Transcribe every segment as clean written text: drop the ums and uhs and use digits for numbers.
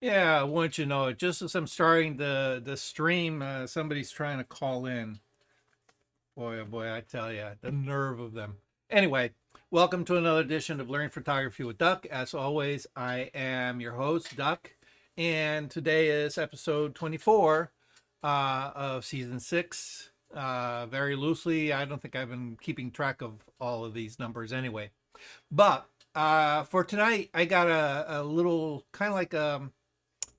Yeah, wouldn't you know it? Just as I'm starting the stream, somebody's trying to call in. Boy, oh boy, I tell you, the nerve of them. Anyway, welcome to another edition of Learning Photography with Duck. As always, I am your host, Duck, and today is episode 24 of season 6. Very loosely, I don't think I've been keeping track of all of these numbers anyway. But for tonight, I got a little kind of like a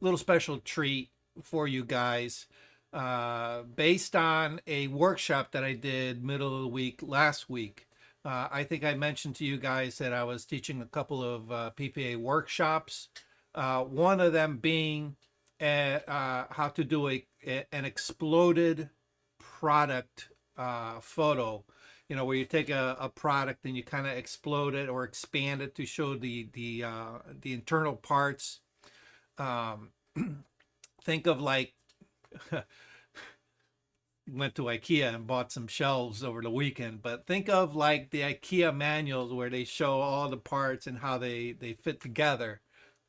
little special treat for you guys based on a workshop that I did middle of the week last week. I think I mentioned to you guys that I was teaching a couple of PPA workshops. One of them being how to do an exploded product photo. You know, where you take a product and you kind of explode it or expand it to show the internal parts. Um, think of like went to IKEA and bought some shelves over the weekend, but think of like the IKEA manuals where they show all the parts and how they fit together,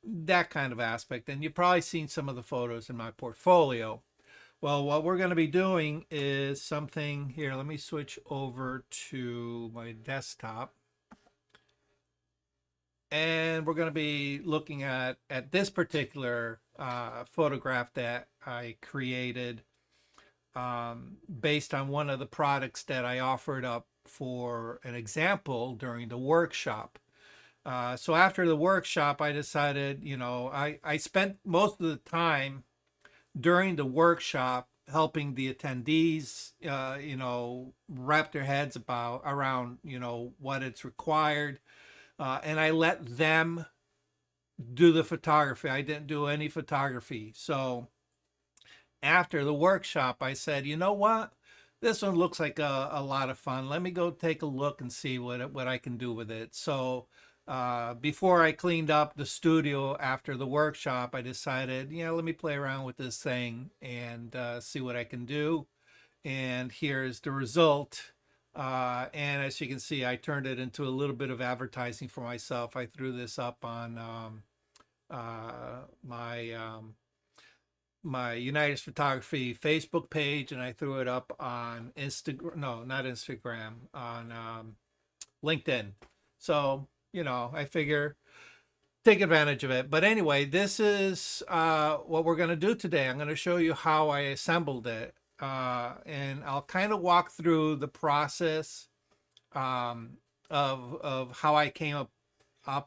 that kind of aspect. And you've probably seen some of the photos in my portfolio. Well, what we're going to be doing is something here. Let me switch over to my desktop. And we're going to be looking at this particular photograph that I created based on one of the products that I offered up for an example during the workshop. So after the workshop, I decided, I spent most of the time during the workshop helping the attendees, wrap their heads around, what it's required. And I let them do the photography. I didn't do any photography. So after the workshop, I said, you know what? This one looks like a lot of fun. Let me go take a look and see what I can do with it. So before I cleaned up the studio after the workshop, I decided, let me play around with this thing and see what I can do. And here's the result. And as you can see, I turned it into a little bit of advertising for myself. I threw this up on my United Photography Facebook page, and I threw it up on Instagram. No, not Instagram, on LinkedIn. So, I figure take advantage of it. But anyway, this is what we're going to do today. I'm going to show you how I assembled it. And I'll kind of walk through the process of how I came up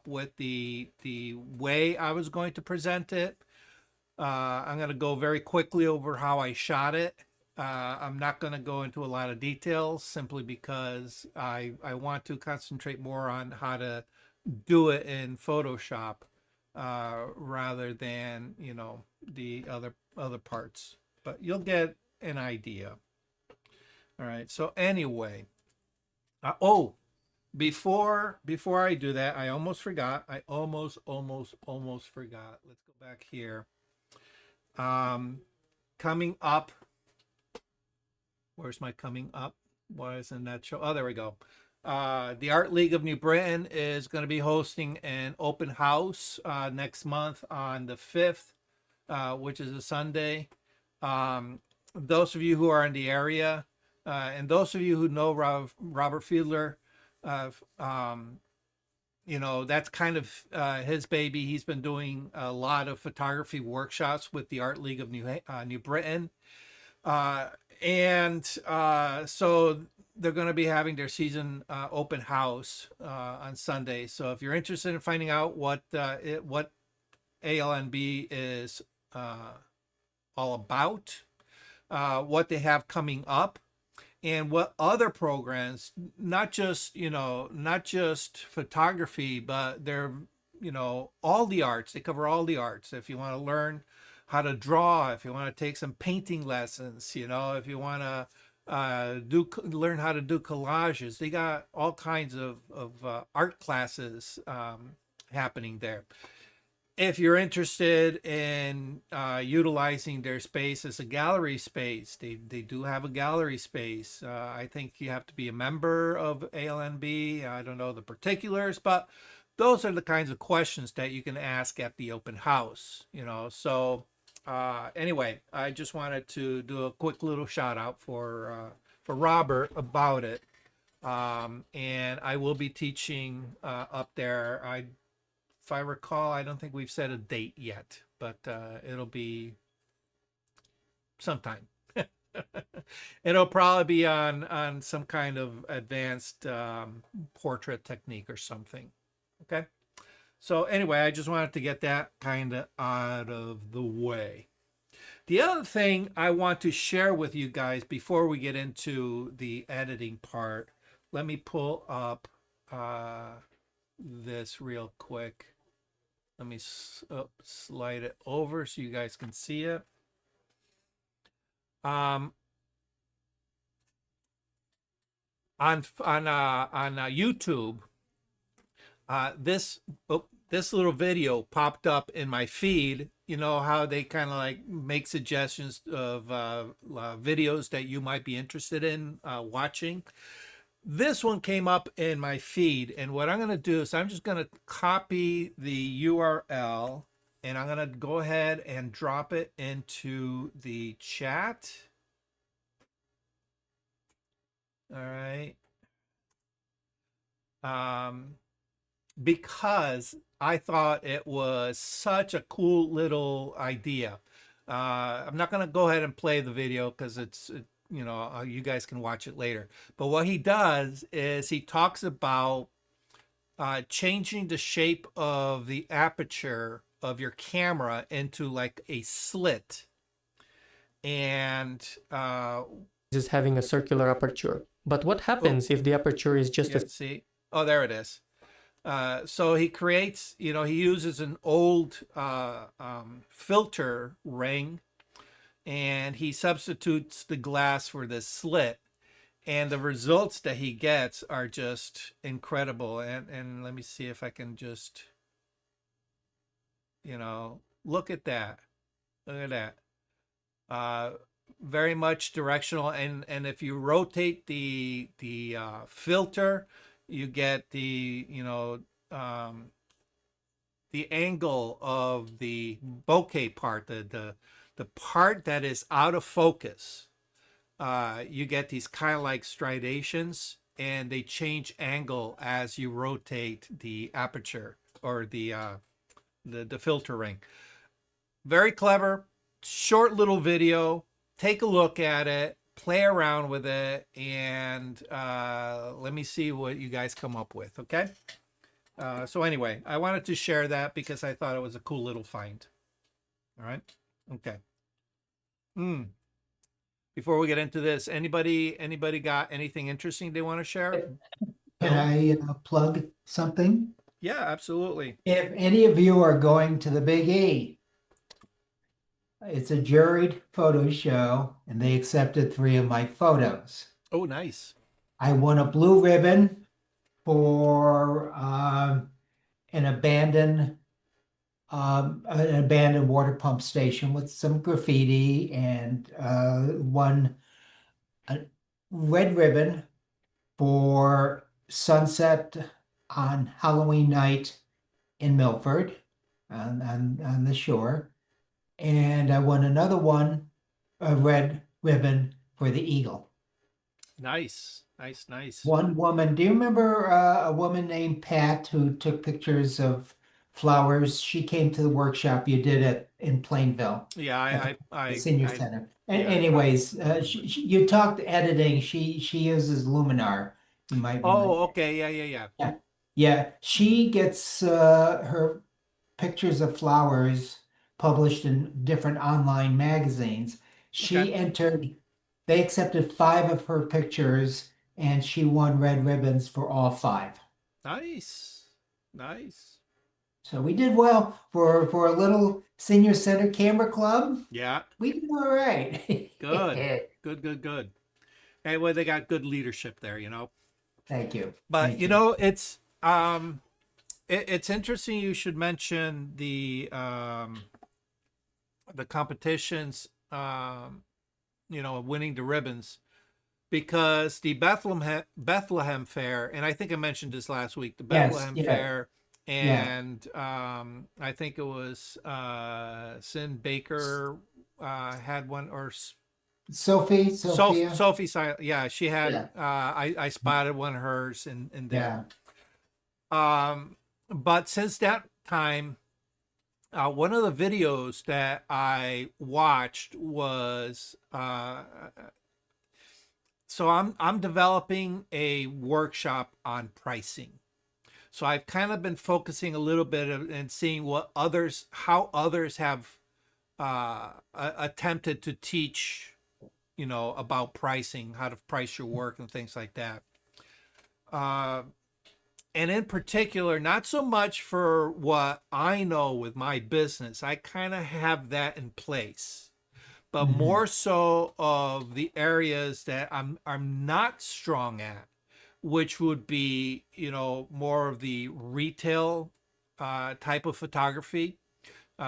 with the way I was going to present it. I'm going to go very quickly over how I shot it. I'm not going to go into a lot of details simply because I want to concentrate more on how to do it in Photoshop rather than the other parts. But you'll get an idea. All right. So anyway, oh, before I do that, I almost forgot. I almost forgot. Let's go back here. Coming up. Where's my coming up? Why isn't that show? Oh, there we go. The Art League of New Britain is going to be hosting an open house next month on the 5th, which is a Sunday. Those of you who are in the area, and those of you who know Robert Fiedler, that's kind of his baby. He's been doing a lot of photography workshops with the Art League of New Britain. So they're going to be having their season open house on Sunday. So if you're interested in finding out what ALNB is all about, what they have coming up, and what other programs, not just photography, but they're all the arts. They cover all the arts. If you want to learn how to draw, if you want to take some painting lessons, if you want to learn how to do collages, they got all kinds of art classes happening there. If you're interested in utilizing their space as a gallery space, they do have a gallery space. I think you have to be a member of ALNB. I don't know the particulars, but those are the kinds of questions that you can ask at the open house, you know. So anyway, I just wanted to do a quick little shout out for Robert about it. And I will be teaching up there. If I recall, I don't think we've set a date yet, but it'll be sometime. It'll probably be on some kind of advanced portrait technique or something. Okay. So anyway, I just wanted to get that kind of out of the way. The other thing I want to share with you guys before we get into the editing part, let me pull up this real quick. Let me slide it over so you guys can see it. On YouTube, this little video popped up in my feed. You know how they kind of like make suggestions of videos that you might be interested in watching. This one came up in my feed, and what I'm going to do is I'm just going to copy the URL, and I'm going to go ahead and drop it into the chat. All right. Because I thought it was such a cool little idea. I'm not going to go ahead and play the video because you know, you guys can watch it later. But what he does is he talks about changing the shape of the aperture of your camera into like a slit. And is having a circular aperture. But what happens if the aperture is just a... See? Oh, there it is. So he creates, you know, he uses an old filter ring, and he substitutes the glass for this slit, and the results that he gets are just incredible. And let me see if I can just, you know, look at that. Look at that. Very much directional, and if you rotate the filter, you get the, you know, the angle of the bokeh part, the part that is out of focus. You get these kind of like striations, and they change angle as you rotate the aperture or the filter ring. Very clever, short little video. Take a look at it, play around with it, and let me see what you guys come up with, okay? So anyway, I wanted to share that because I thought it was a cool little find. All right? Okay. Before we get into this, anybody got anything interesting they want to share? Can I plug something? Yeah, absolutely. If any of you are going to the Big E, it's a juried photo show, and they accepted 3 of my photos. Oh, nice. I won a blue ribbon for an abandoned water pump station with some graffiti, and won a red ribbon for sunset on Halloween night in Milford on the shore. And I won another one, a red ribbon for the Eagle. Nice, nice, nice. One woman, do you remember a woman named Pat who took pictures of flowers? She came to the workshop you did it in Plainville. Yeah, the senior center. And yeah, anyways, you talked editing. She uses Luminar. You might. Oh, okay. Yeah. Yeah. She gets her pictures of flowers published in different online magazines. She entered. They accepted 5 of her pictures, and she won red ribbons for all 5. Nice, nice. So we did well for a little senior center camera club. Yeah. We did all right. Good. Hey, well, they got good leadership there, you know. Thank you. But Thank you know, it's interesting you should mention the competitions, you know, winning the ribbons, because the Bethlehem Fair, and I think I mentioned this last week, the Bethlehem Fair Yeah. and I think it was Sin Baker had one, or Sophia. Sophie. Yeah, she had. Yeah. I spotted one of hers in there. Yeah. But since that time, one of the videos that I watched was so I'm developing a workshop on pricing. So I've kind of been focusing a little bit and seeing how others have attempted to teach, about pricing, how to price your work and things like that. Uh, and in particular, not so much for what I know with my business. I kind of have that in place, but Mhm. more so of the areas that I'm not strong at, which would be, more of the retail type of photography,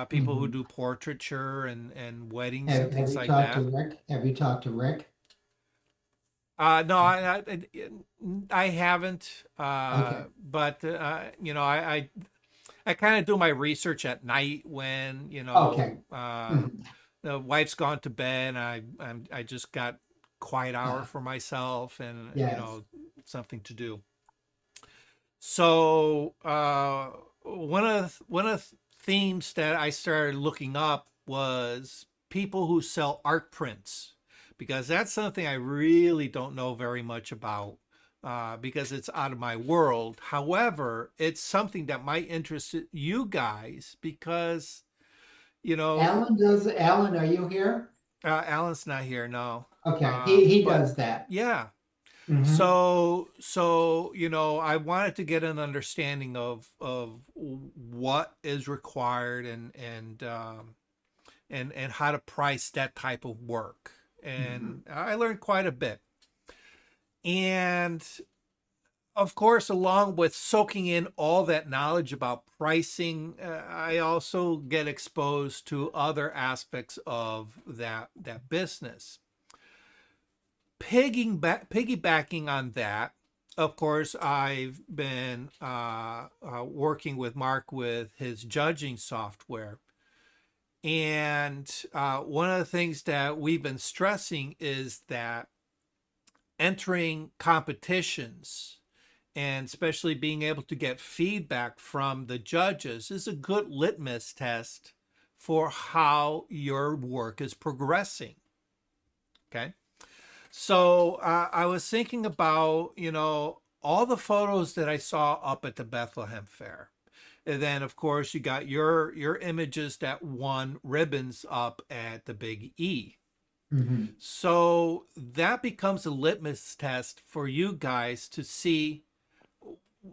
people who Mhm. do portraiture and weddings and Have things you like talked to that. Rick? Have you talked to Rick? No, I haven't. Okay. But I kind of do my research at night when Okay. Mhm. the wife's gone to bed. I just got quiet hour Uh, for myself and yes. something to do. So one of the themes that I started looking up was people who sell art prints, because that's something I really don't know very much about, because it's out of my world. However, it's something that might interest you guys because you know Alan, are you here? Alan's not here, no. Okay. He But does that. yeah, Hmm. so I wanted to get an understanding of what is required and how to price that type of work. Hmm. And I learned quite a bit. And of course, along with soaking in all that knowledge about pricing, I also get exposed to other aspects of that business. Piggybacking on that, of course, I've been working with Mark with his judging software. And one of the things that we've been stressing is that entering competitions and especially being able to get feedback from the judges is a good litmus test for how your work is progressing. Okay. So I was thinking about, all the photos that I saw up at the Bethlehem Fair. And then, of course, you got your images that won ribbons up at the Big E. Hmm. So that becomes a litmus test for you guys to see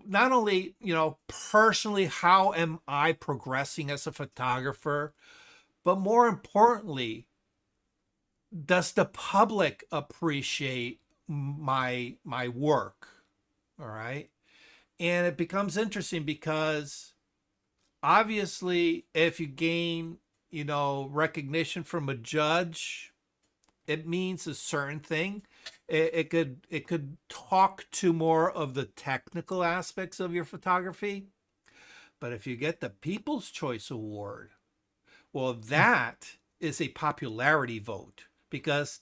not only, personally, how am I progressing as a photographer, but more importantly, does the public appreciate my work? All right. And it becomes interesting because obviously if you gain, recognition from a judge, it means a certain thing. It could talk to more of the technical aspects of your photography. But if you get the People's Choice Award, well, that is a popularity vote, because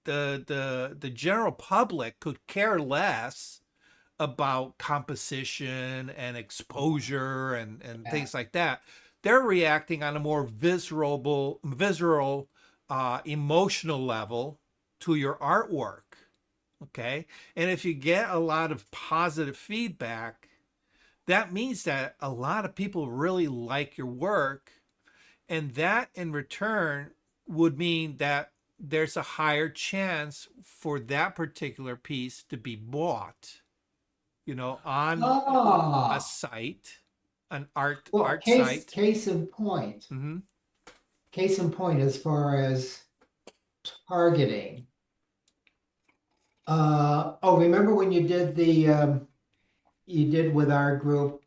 the general public could care less about composition and exposure and Yeah. things like that. They're reacting on a more visceral, emotional level to your artwork. Okay. And if you get a lot of positive feedback, that means that a lot of people really like your work. And that in return would mean that there's a higher chance for that particular piece to be bought, on a Ah, site, an art well, site. case in point. Hmm. Case in point, as far as targeting. Oh, remember when you did you did with our group,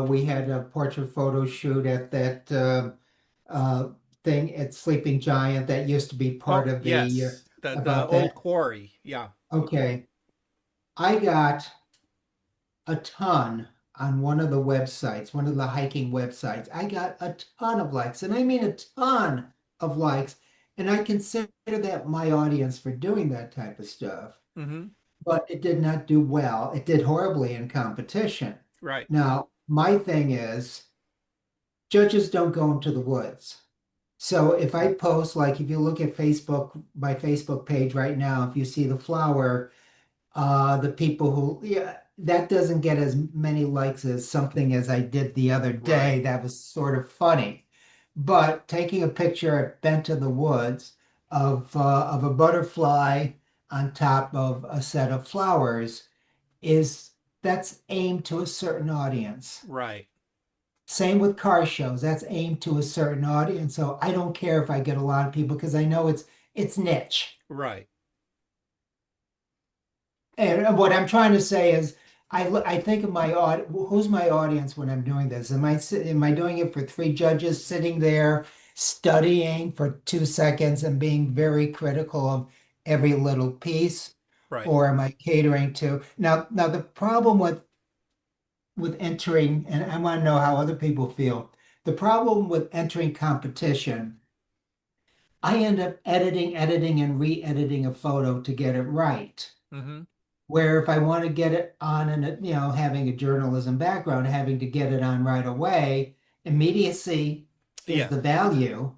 we had a portrait photo shoot at that uh, thing at Sleeping Giant that used to be part Oh of the yes, the about old that. quarry. Yeah. Okay, I got a ton. on one of the websites, one of the hiking websites. I got a ton of likes, and I mean a ton of likes. And I consider that my audience for doing that type of stuff. Mm-hmm. But it did not do well. It did horribly in competition. Right. Now, my thing is, judges don't go into the woods. So if I post, like if you look at Facebook, my Facebook page right now, if you see the flower, the people who, yeah, that doesn't get as many likes as something as I did the other day. Right. That was sort of funny. But taking a picture at Bent in the Woods of a butterfly on top of a set of flowers is that's aimed to a certain audience. Right. Same with car shows. That's aimed to a certain audience. So I don't care if I get a lot of people because I know it's niche. Right. And what I'm trying to say is, I think of who's my audience when I'm doing this? Am I doing it for three judges sitting there studying for 2 seconds and being very critical of every little piece, Right. or am I catering to now the problem with entering, and I want to know how other people feel. The problem with entering competition, I end up editing, and re-editing a photo to get it right. Mm-hmm. Where if I want to get it on and having a journalism background, having to get it on right away, immediacy is Yeah. the value.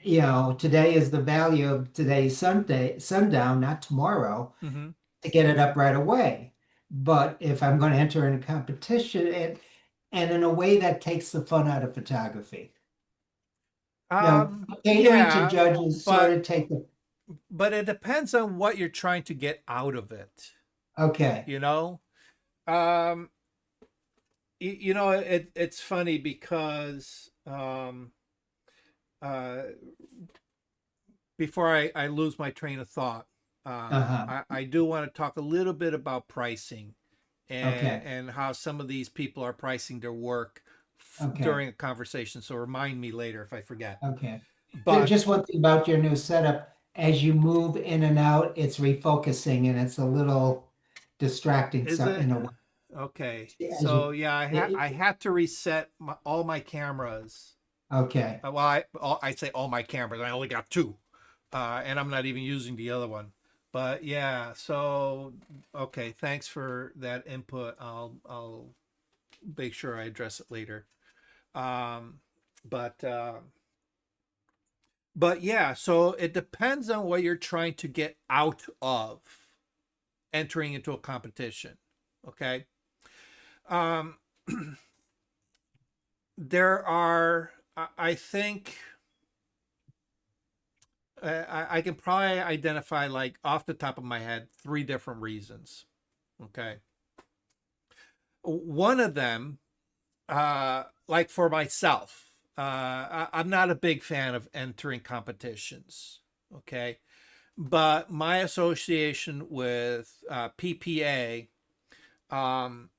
Today is the value of today's sundown, not tomorrow, Mm-hmm. to get it up right away. But if I'm going to enter in a competition, and in a way that takes the fun out of photography. Catering to Yeah, judges sort but of take the, it depends on what you're trying to get out of it, okay. you know? Um, it's funny because uh, before I lose my train of thought, Uh-huh. I do want to talk a little bit about pricing Okay. and how some of these people are pricing their work Okay. during a conversation. So remind me later if I forget. Okay. But Just one thing about your new setup, as you move in and out, it's refocusing and it's a little distracting is so it? in a way. Okay. As So you yeah, I it- had to reset all my cameras. okay. Well, I say all my cameras. I only got two, and I'm not even using the other one. But yeah, so okay. Thanks for that input. I'll make sure I address it later. Um, but uh, but yeah, so it depends on what you're trying to get out of entering into a competition. Okay. Um, there are, I think, I can probably identify, like off the top of my head, three different reasons. Okay. One of them, like for myself, I'm not a big fan of entering competitions. Okay. But my association with PPA, um,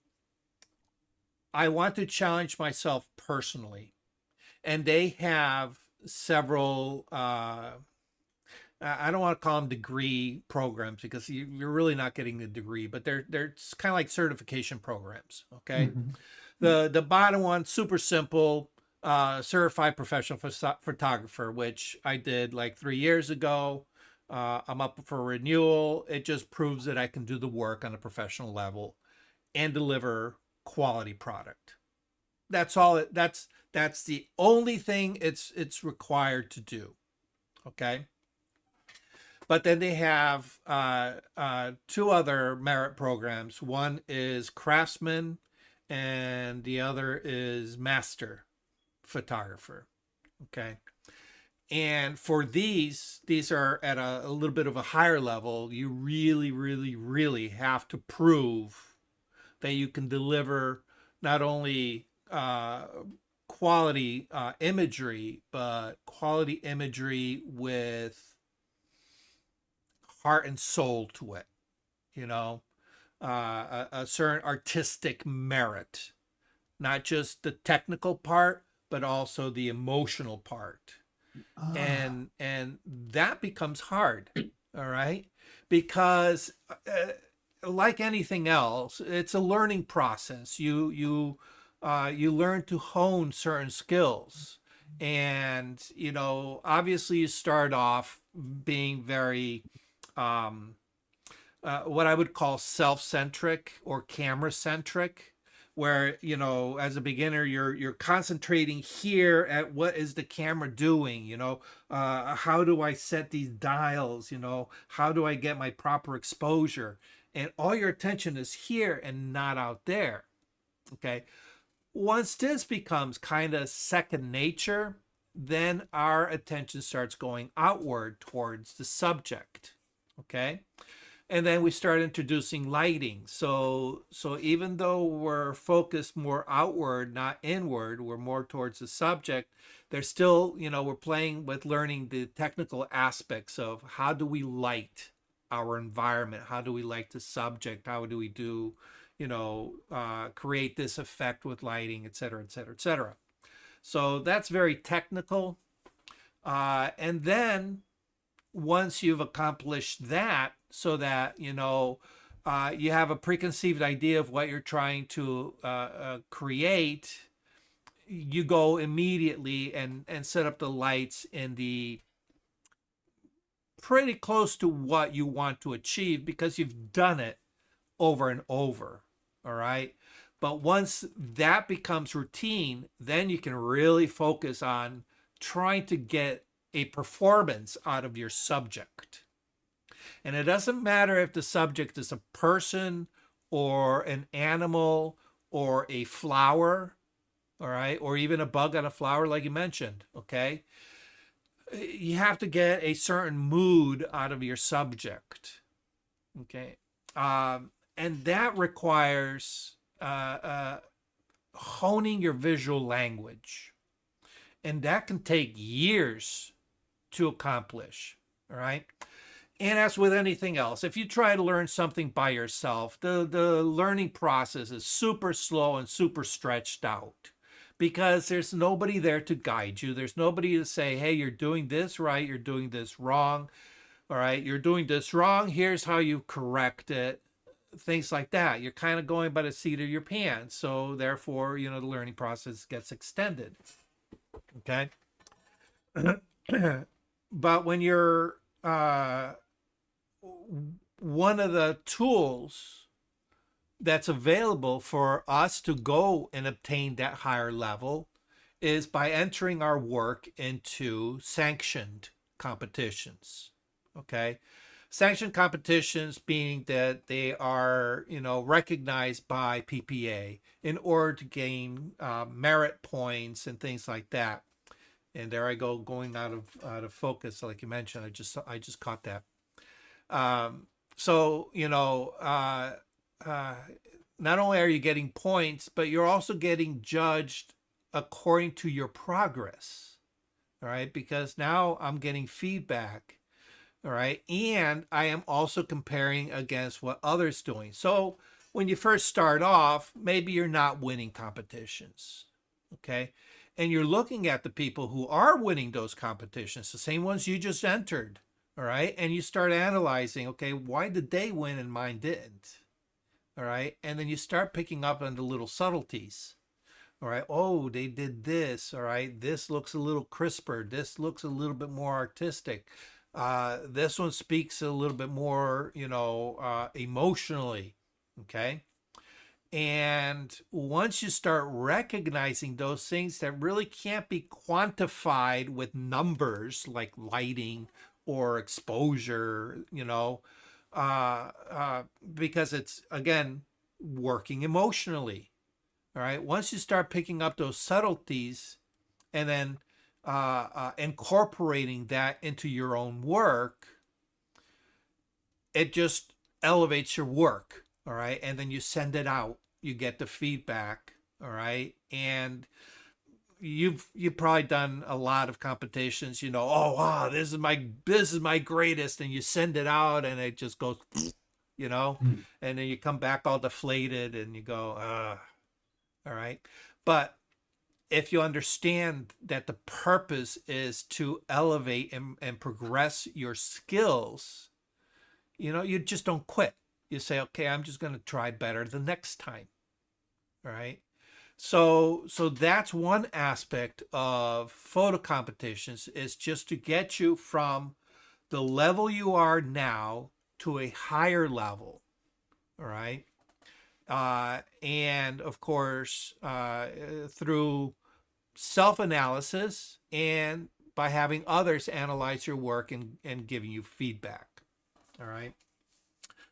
I want to challenge myself personally. And they have several, I don't want to call them degree programs because you're really not getting the degree, but they're kind of like certification programs. Okay. Mhm. The bottom one, super simple, certified professional photographer, which I did like 3 years ago. I'm up for renewal. It just proves that I can do the work on a professional level and deliver quality product. That's all. That's the only thing it's required to do. Okay. But then they have two other merit programs. One is craftsman, and the other is master photographer. Okay. And for these are at a little bit of a higher level. You really, really, really have to prove that you can deliver not only quality imagery, but quality imagery with heart and soul to it. You know, a certain artistic merit, not just the technical part, but also the emotional part. Ah, And that becomes hard, all right, because like anything else, it's a learning process. You learn to hone certain skills, and obviously you start off being very what I would call self-centric or camera-centric, where as a beginner you're concentrating here at what is the camera doing, how do I set these dials, how do I get my proper exposure, and all your attention is here and not out there. Okay, once this becomes kind of second nature, then our attention starts going outward towards the subject. Okay, and then we start introducing lighting. So even though we're focused more outward, not inward, we're more towards the subject, there's still, we're playing with learning the technical aspects of how do we light our environment, how do we light the subject, how do we do, create this effect with lighting, et cetera, et cetera, et cetera. So that's very technical. And then once you've accomplished that, so that you have a preconceived idea of what you're trying to create, you go immediately and set up the lights in the pretty close to what you want to achieve, because you've done it over and over. All right, but once that becomes routine, then you can really focus on trying to get a performance out of your subject. And it doesn't matter if the subject is a person or an animal or a flower, all right, or even a bug on a flower, like you mentioned. Okay, you have to get a certain mood out of your subject. Okay, and that requires honing your visual language, and that can take years to accomplish. All right. And as with anything else, if you try to learn something by yourself, the learning process is super slow and super stretched out, because there's nobody there to guide you. There's nobody to say, hey, you're doing this right, you're doing this wrong. All right, you're doing this wrong, here's how you correct it. Things like that. You're kind of going by the seat of your pants. So therefore, the learning process gets extended. Okay. But when you're one of the tools that's available for us to go and obtain that higher level is by entering our work into sanctioned competitions. Okay, sanctioned competitions being that they are recognized by PPA in order to gain merit points and things like that. And there I go, going out of focus, like you mentioned. I just caught that. So not only are you getting points, but you're also getting judged according to your progress. All right, because now I'm getting feedback. All right, and I am also comparing against what others doing. So when you first start off, maybe you're not winning competitions. Okay, and you're looking at the people who are winning those competitions, the same ones you just entered. All right, and you start analyzing, okay, why did they win and mine didn't? All right, and then you start picking up on the little subtleties. All right, oh, they did this. All right, this looks a little crisper, this looks a little bit more artistic, this one speaks a little bit more emotionally. Okay, and once you start recognizing those things that really can't be quantified with numbers like lighting or exposure, because it's, again, working emotionally. All right. Once you start picking up those subtleties and then incorporating that into your own work, it just elevates your work. All right. And then you send it out, you get the feedback. All right. And you've probably done a lot of competitions, oh wow, this is my greatest, and you send it out and it just goes, and then you come back all deflated and you go, all right. But if you understand that the purpose is to elevate and progress your skills, you just don't quit. you say, okay, I'm just going to try better the next time. All right. So that's one aspect of photo competitions, is just to get you from the level you are now to a higher level. All right. And of course, through self-analysis and by having others analyze your work and giving you feedback. All right.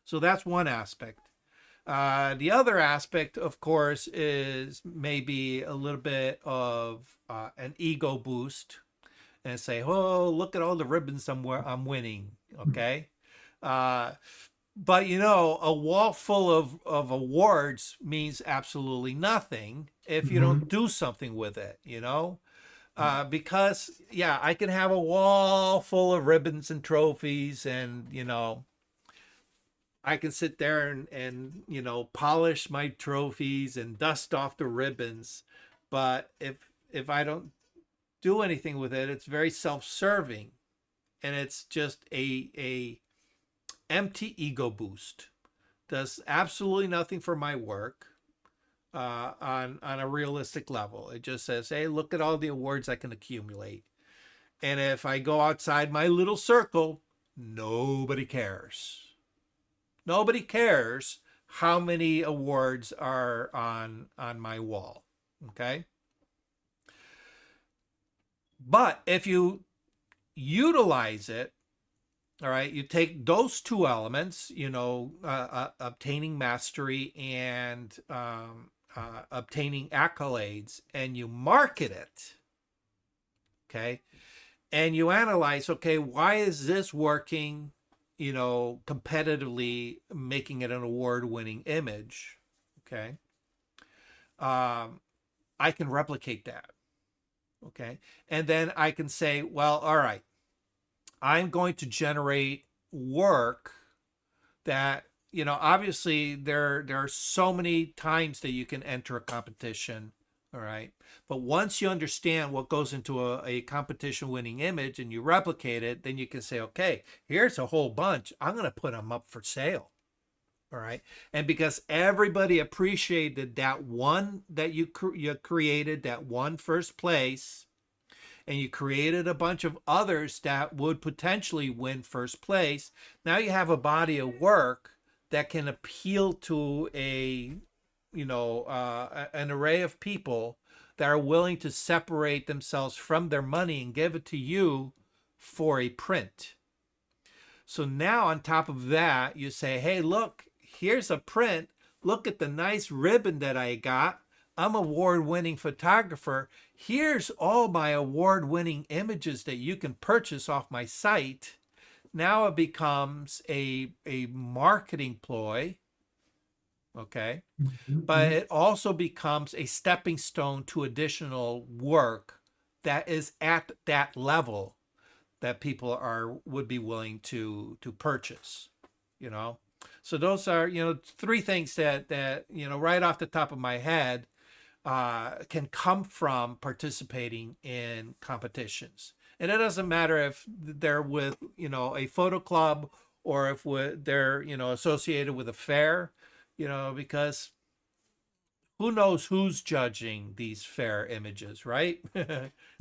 So that's one aspect. The other aspect, of course, is maybe a little bit of an ego boost, and say, "Oh, look at all the ribbons I'm winning." Okay, but a wall full of awards means absolutely nothing if you don't do something with it. Because yeah, I can have a wall full of ribbons and trophies, and I can sit there and polish my trophies and dust off the ribbons, but if I don't do anything with it, it's very self-serving, and it's just a empty ego boost. Does absolutely nothing for my work on a realistic level. It just says, hey, look at all the awards I can accumulate, and if I go outside my little circle, nobody cares. Nobody cares how many awards are on my wall. Okay. But if you utilize it, all right, you take those two elements, obtaining mastery and obtaining accolades, and you market it. Okay. And you analyze, okay, why is this working? Competitively, making it an award-winning image. Okay. I can replicate that. Okay. And then I can say, well, all right, I'm going to generate work that, obviously there are so many times that you can enter a competition. All right. But once you understand what goes into a competition winning image and you replicate it, then you can say, okay, here's a whole bunch. I'm going to put them up for sale. All right. And because everybody appreciated that one that you created, that one first place, and you created a bunch of others that would potentially win first place, now you have a body of work that can appeal to an array of people that are willing to separate themselves from their money and give it to you for a print. So now on top of that, you say, hey, look, here's a print. Look at the nice ribbon that I got. I'm an award-winning photographer. Here's all my award-winning images that you can purchase off my site. Now it becomes a marketing ploy. Okay. But it also becomes a stepping stone to additional work that is at that level that people would be willing to purchase, So those are, three things that right off the top of my head can come from participating in competitions. And it doesn't matter if they're with, a photo club, or if they're, associated with a fair, because who knows who's judging these fair images, right?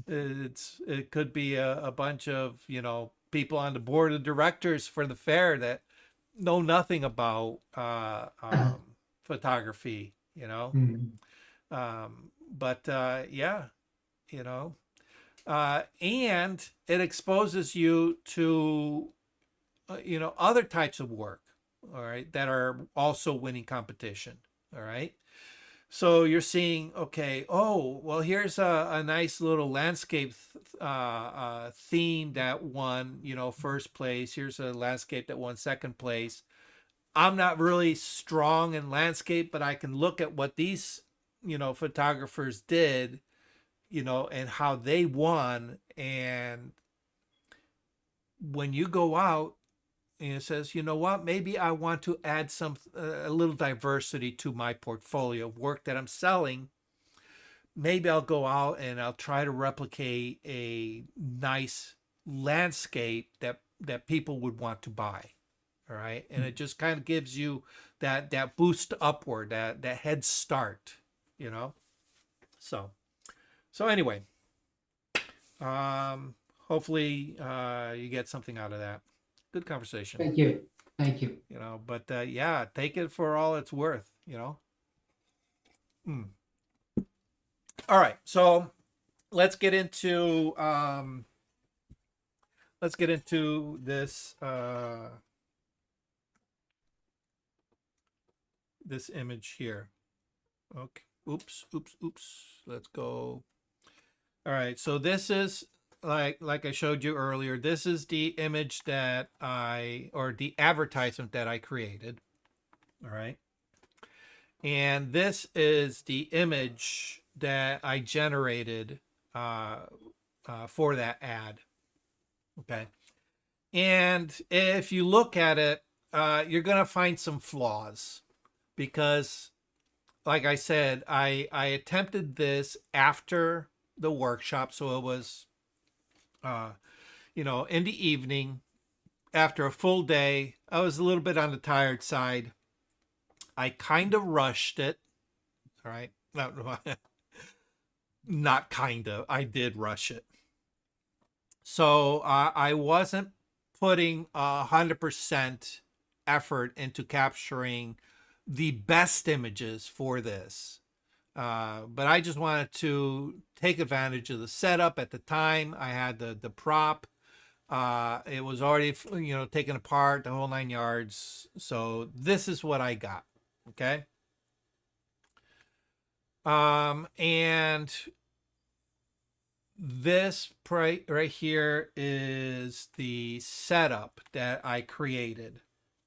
It could be a bunch of, people on the board of directors for the fair that know nothing about photography, but yeah, and it exposes you to, other types of work, all right, that are also winning competition, all right. So you're seeing, okay, oh, well, here's a nice little landscape theme that won, first place. Here's a landscape that won second place. I'm not really strong in landscape, but I can look at what these, photographers did, and how they won. And when you go out, and it says, you know what, maybe I want to add a little diversity to my portfolio of work that I'm selling. Maybe I'll go out and I'll try to replicate a nice landscape that people would want to buy. All right. And it just kind of gives you that boost upward, that head start, you know? So anyway, hopefully you get something out of that. Good conversation, Thank you. Thank you. you know, but yeah, take it for all it's worth, you know? Hmm. All right. So let's get into this this image here. Okay. Oops. Let's go. All right. So this is like I showed you earlier. This is the image that or the advertisement that I created. All right. And this is the image that I generated for that ad. Okay. And if you look at it, you're going to find some flaws because, like I said, I attempted this after the workshop. So it was, in the evening after a full day. I was a little bit on the tired side. I kind of rushed it. All right. No, not kind of. I did rush it. So I wasn't putting 100% effort into capturing the best images for this. But I just wanted to take advantage of the setup at the time. I had the prop. It was already, taken apart, the whole 9 yards. So this is what I got. Okay. And this right here is the setup that I created.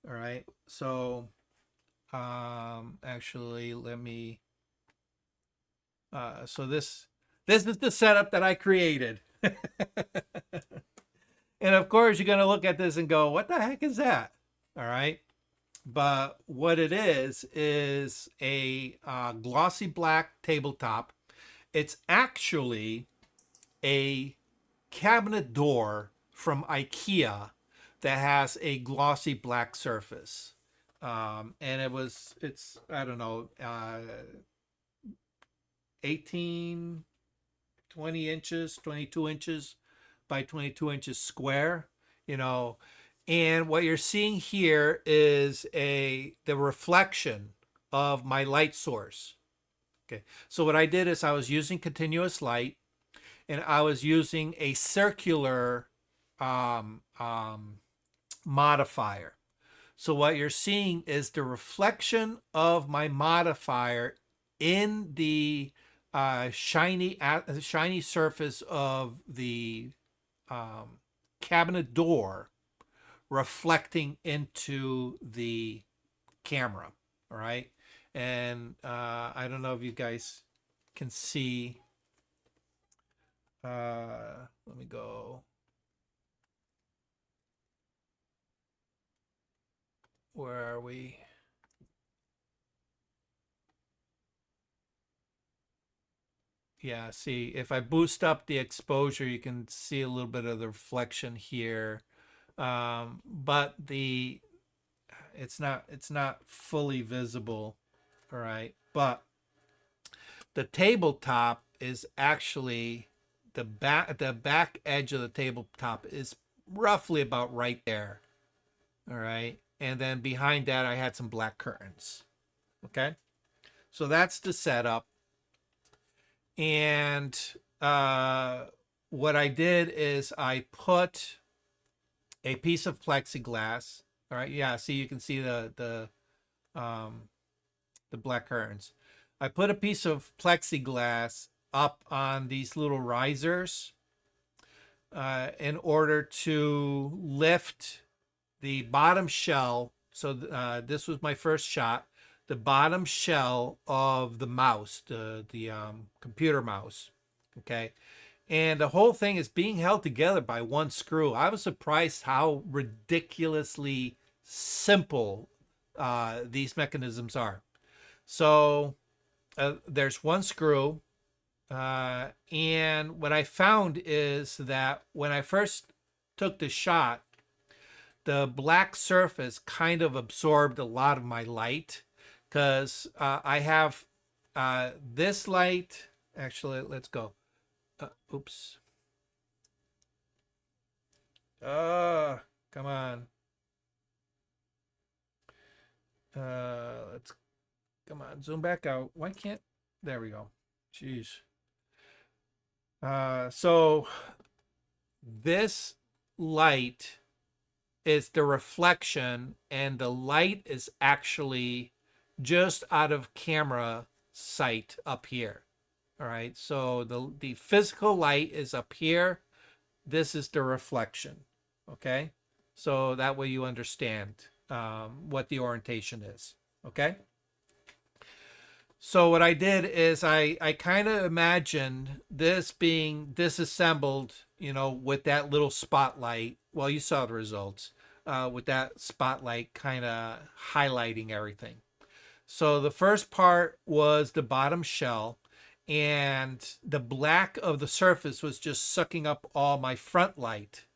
All right. So, actually, let me. So this is the setup that I created. And of course, you're gonna look at this and go, "What the heck is that?" All right. But what it is a glossy black tabletop. It's actually a cabinet door from IKEA that has a glossy black surface. And it's, I don't know, 18, 20 inches, 22 inches by 22 inches square, you know. And what you're seeing here is the reflection of my light source. Okay. So what I did is I was using continuous light, and I was using a circular modifier. So what you're seeing is the reflection of my modifier in the shiny surface of the cabinet door, reflecting into the camera. All right. And I don't know if you guys can see. Let me go. Where are we? Yeah, see, if I boost up the exposure, you can see a little bit of the reflection here. But it's not fully visible. All right. But the tabletop is actually the back edge of the tabletop is roughly about right there. All right. And then behind that, I had some black curtains. Okay. So that's the setup. And what I did is I put a piece of plexiglass. All right. Yeah. See, you can see the black curtains. I put a piece of plexiglass up on these little risers in order to lift the bottom shell. So this was my first shot. The bottom shell of the mouse, the computer mouse. Okay. And the whole thing is being held together by one screw. I was surprised how ridiculously simple these mechanisms are. So there's one screw. And what I found is that when I first took the shot, the black surface kind of absorbed a lot of my light, because I have this light. Actually, let's go. Oops. Come on. Let's come on, zoom back out. Why can't? There we go. Jeez. So this light is the reflection, and the light is actually just out of camera sight up here. All right, so the physical light is up here. This is the reflection. Okay, so that way you understand what the orientation is. Okay, so what I did is I kind of imagined this being disassembled, you know, with that little spotlight. Well, you saw the results with that spotlight kind of highlighting everything. So the first part was the bottom shell, and the black of the surface was just sucking up all my front light.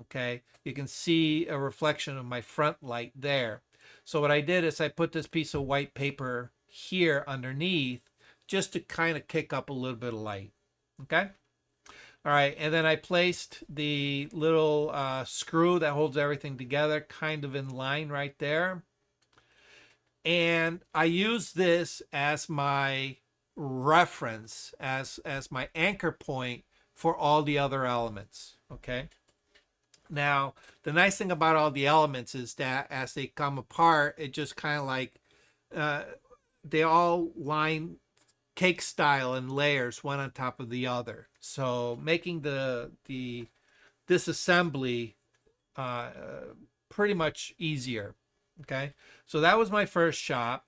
Okay, you can see a reflection of my front light there. So what I did is I put this piece of white paper here underneath just to kind of kick up a little bit of light. Okay. All right, and then I placed the little screw that holds everything together kind of in line right there. And I use this as my reference, as my anchor point for all the other elements. Okay. Now, the nice thing about all the elements is that as they come apart, it just kind of like they all line cake style in layers, one on top of the other. So making the disassembly pretty much easier. Okay, so that was my first shot.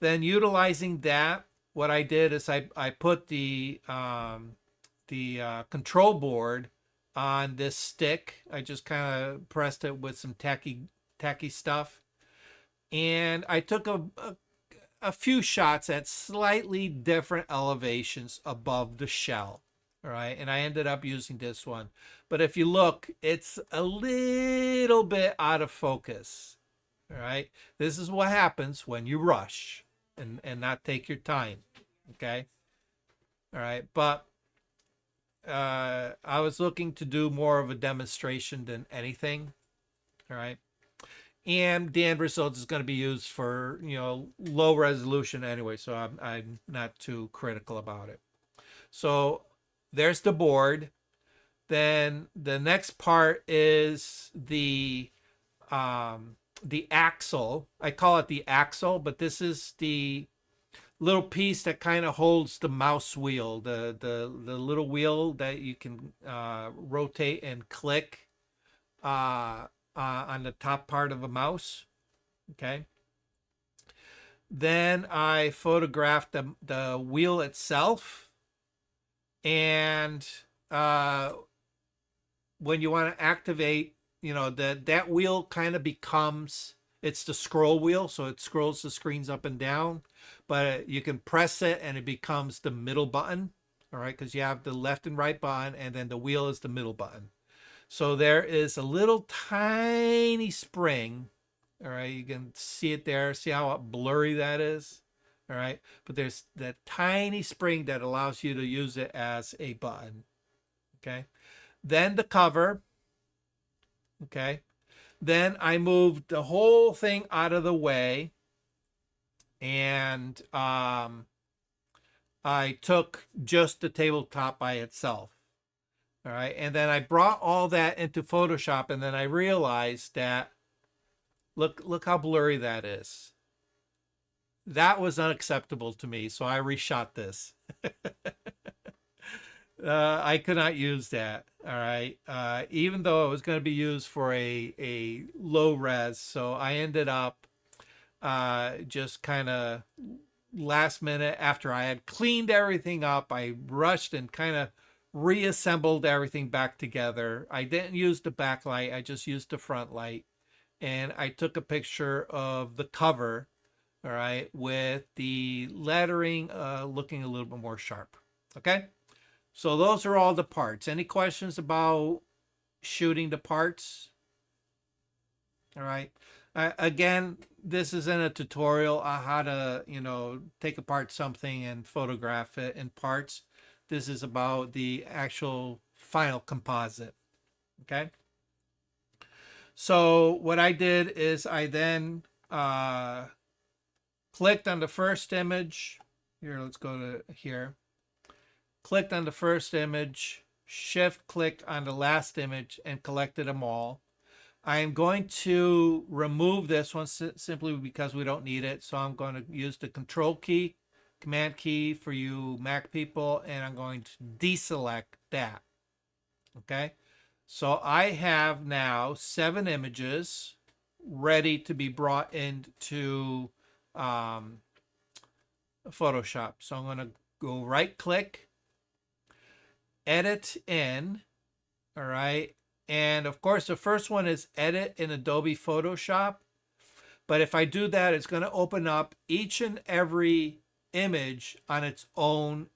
Then utilizing that, what I did is I put the control board on this stick. I just kind of pressed it with some tacky stuff, and I took a few shots at slightly different elevations above the shell. All right, and I ended up using this one, but if you look, it's a little bit out of focus. All right, this is what happens when you rush and not take your time. Okay, all right, but I was looking to do more of a demonstration than anything. All right, and the end result is going to be used for, you know, low resolution anyway, so I'm not too critical about it. So there's the board. Then the next part is the axle. I call it the axle, but this is the little piece that kind of holds the mouse wheel, the little wheel that you can rotate and click on the top part of a mouse. Okay. Then I photographed the wheel itself, and when you want to activate, you know, that wheel kind of becomes, it's the scroll wheel, so it scrolls the screens up and down, but you can press it and it becomes the middle button. All right, because you have the left and right button, and then the wheel is the middle button. So there is a little tiny spring. All right, you can see it there. See how blurry that is? All right, but there's that tiny spring that allows you to use it as a button. Okay, then the cover. Okay, then I moved the whole thing out of the way, and I took just the tabletop by itself. All right, and then I brought all that into Photoshop, and then I realized that look how blurry that is. That was unacceptable to me, so I reshot this. I could not use that. All right, even though it was going to be used for a low res, so I ended up just kind of last minute, after I had cleaned everything up, I rushed and kind of reassembled everything back together. I didn't use the backlight, I just used the front light, and I took a picture of the cover, all right, with the lettering looking a little bit more sharp. Okay, so those are all the parts. Any questions about shooting the parts? All right. Again, this isn't a tutorial on how to, take apart something and photograph it in parts. This is about the actual final composite. Okay. So what I did is I then clicked on the first image. Here, let's go to here. Clicked on the first image, shift clicked on the last image and collected them all. I am going to remove this one simply because we don't need it. So I'm going to use the control key, command key for you Mac people, and I'm going to deselect that. Okay. So I have now 7 images ready to be brought into Photoshop. So I'm going to go right click, edit in. All right. And of course, the first one is edit in Adobe Photoshop. But if I do that, it's going to open up each and every image on its own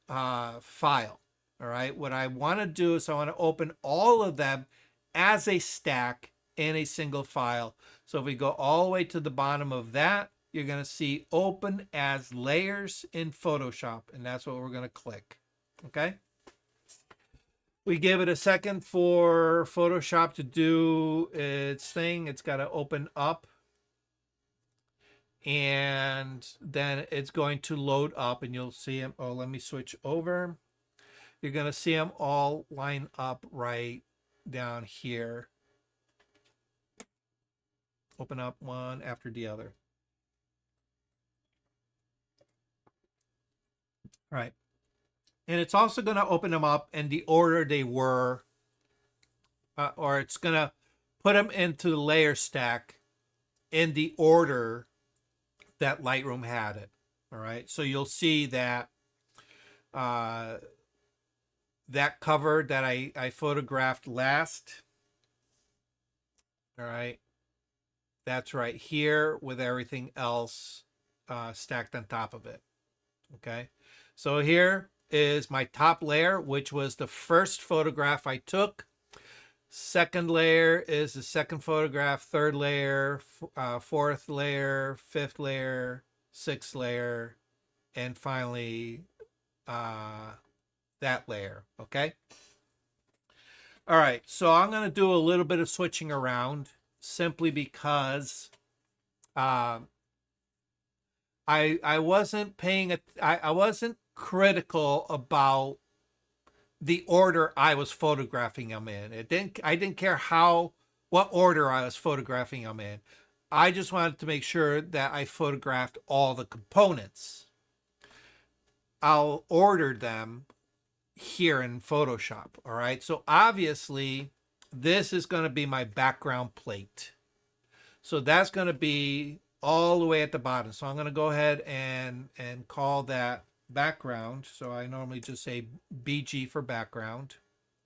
file. All right. What I want to do is I want to open all of them as a stack in a single file. So if we go all the way to the bottom of that, you're going to see open as layers in Photoshop. And that's what we're going to click. Okay. We give it a second for Photoshop to do its thing. It's got to open up. And then it's going to load up and you'll see them. Oh, let me switch over. You're going to see them all line up right down here. Open up one after the other. All right. And it's also going to open them up in the order they were, or it's going to put them into the layer stack in the order that Lightroom had it. All right. So you'll see that that cover that I photographed last. All right. That's right here with everything else stacked on top of it. Okay. So here is my top layer, which was the first photograph I took. Second layer is the second photograph, third layer, fourth layer, fifth layer, sixth layer, and finally that layer. Okay. All right. So I'm going to do a little bit of switching around simply because I wasn't I wasn't critical about the order I was photographing them in. I didn't care what order I was photographing them in. I just wanted to make sure that I photographed all the components. I'll order them here in Photoshop. All right. So obviously this is going to be my background plate. So that's going to be all the way at the bottom. So I'm going to go ahead and call that background. So I normally just say BG for background.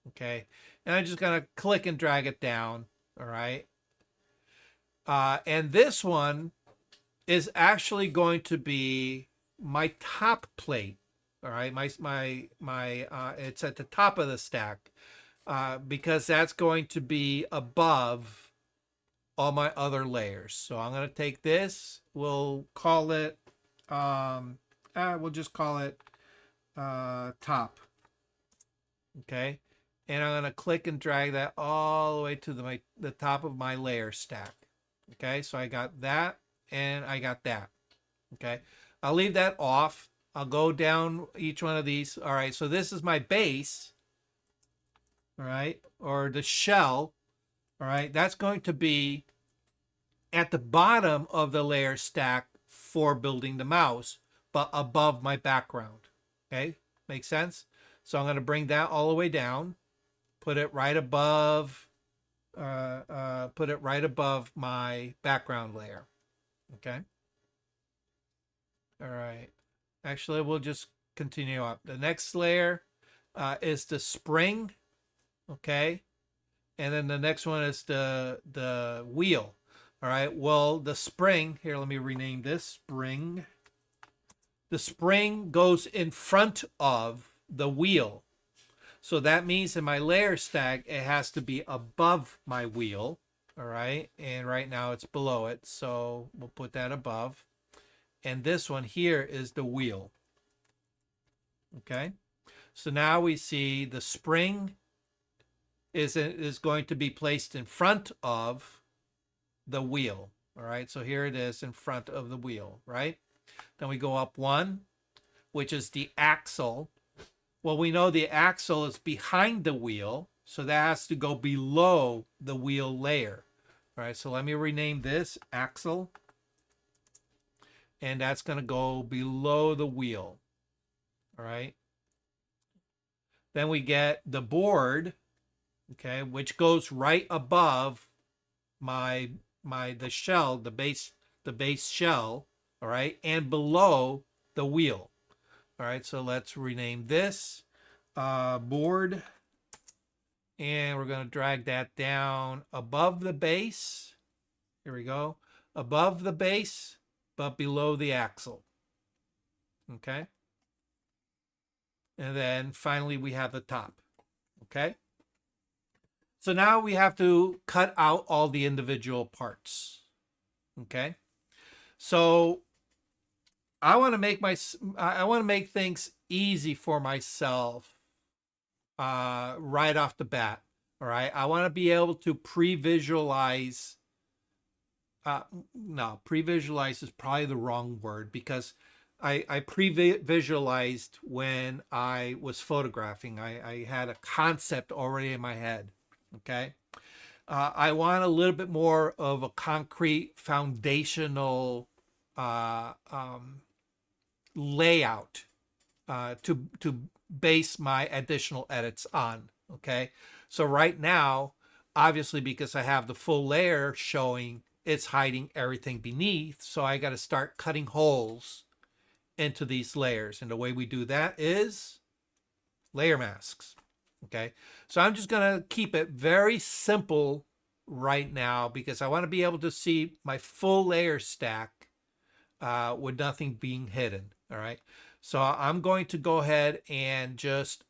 Okay. And I'm just going to click and drag it down. All right. And this one is actually going to be my top plate. All right. It's at the top of the stack because that's going to be above all my other layers. So I'm going to take this, we'll call it, we'll just call it top. Okay. And I'm going to click and drag that all the way to the top of my layer stack. Okay. So I got that and I got that. Okay. I'll leave that off. I'll go down each one of these. All right. So this is my base. All right. Or the shell. All right. That's going to be at the bottom of the layer stack for building the mouse, but above my background. Okay. Makes sense? So I'm going to bring that all the way down, put it right above, my background layer. Okay. All right. Actually, we'll just continue up. The next layer is the spring. Okay. And then the next one is the wheel. All right. Well, the spring, here, let me rename this spring. The spring goes in front of the wheel. So that means in my layer stack, it has to be above my wheel. All right. And right now it's below it. So we'll put that above. And this one here is the wheel. Okay. So now we see the spring is going to be placed in front of the wheel. All right. So here it is in front of the wheel, right? Then we go up one, which is the axle. Well, we know the axle is behind the wheel, so that has to go below the wheel layer. All right, so let me rename this axle, and that's going to go below the wheel. All right. Then we get the board, okay, which goes right above the shell, the base shell, all right, and below the wheel. All right, so let's rename this board, and we're going to drag that down above the base. Here we go. Above the base, but below the axle. Okay. And then finally we have the top. Okay. So now we have to cut out all the individual parts. Okay. So I want to make things easy for myself right off the bat. All right. I want to be able to pre-visualize. No, pre-visualize is probably the wrong word, because I pre-visualized when I was photographing. I had a concept already in my head. Okay. I want a little bit more of a concrete foundational layout to base my additional edits on. Okay. So right now, obviously, because I have the full layer showing, it's hiding everything beneath. So I got to start cutting holes into these layers. And the way we do that is layer masks. Okay. So I'm just going to keep it very simple right now, because I want to be able to see my full layer stack with nothing being hidden. All right. So I'm going to go ahead and just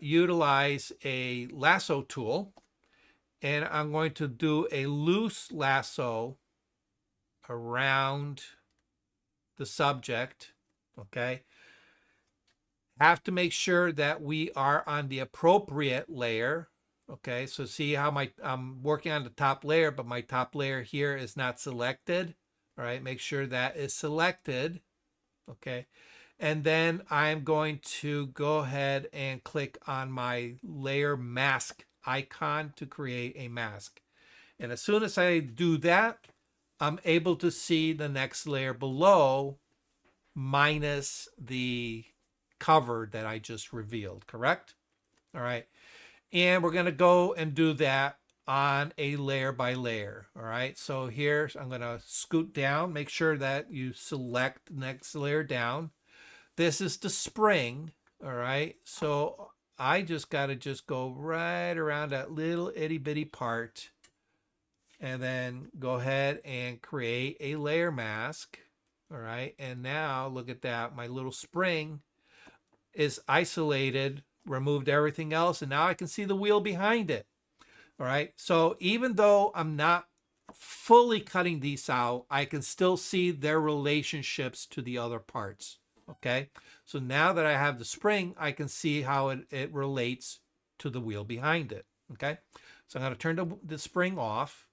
utilize a lasso tool, and I'm going to do a loose lasso around the subject. Okay. Have to make sure that we are on the appropriate layer. Okay. So see how I'm working on the top layer, but my top layer here is not selected. All right. Make sure that is selected. Okay. And then I'm going to go ahead and click on my layer mask icon to create a mask. And as soon as I do that, I'm able to see the next layer below minus the cover that I just revealed, correct? All right. And we're going to go and do that on a layer by layer. All right. So here I'm going to scoot down, make sure that you select the next layer down. This is the spring. All right. So I just got to go right around that little itty bitty part, and then go ahead and create a layer mask. All right. And now look at that. My little spring is isolated, removed everything else, and now I can see the wheel behind it. All right. So even though I'm not fully cutting these out, I can still see their relationships to the other parts. Okay. So now that I have the spring, I can see how it relates to the wheel behind it. Okay. So I'm going to turn the spring off,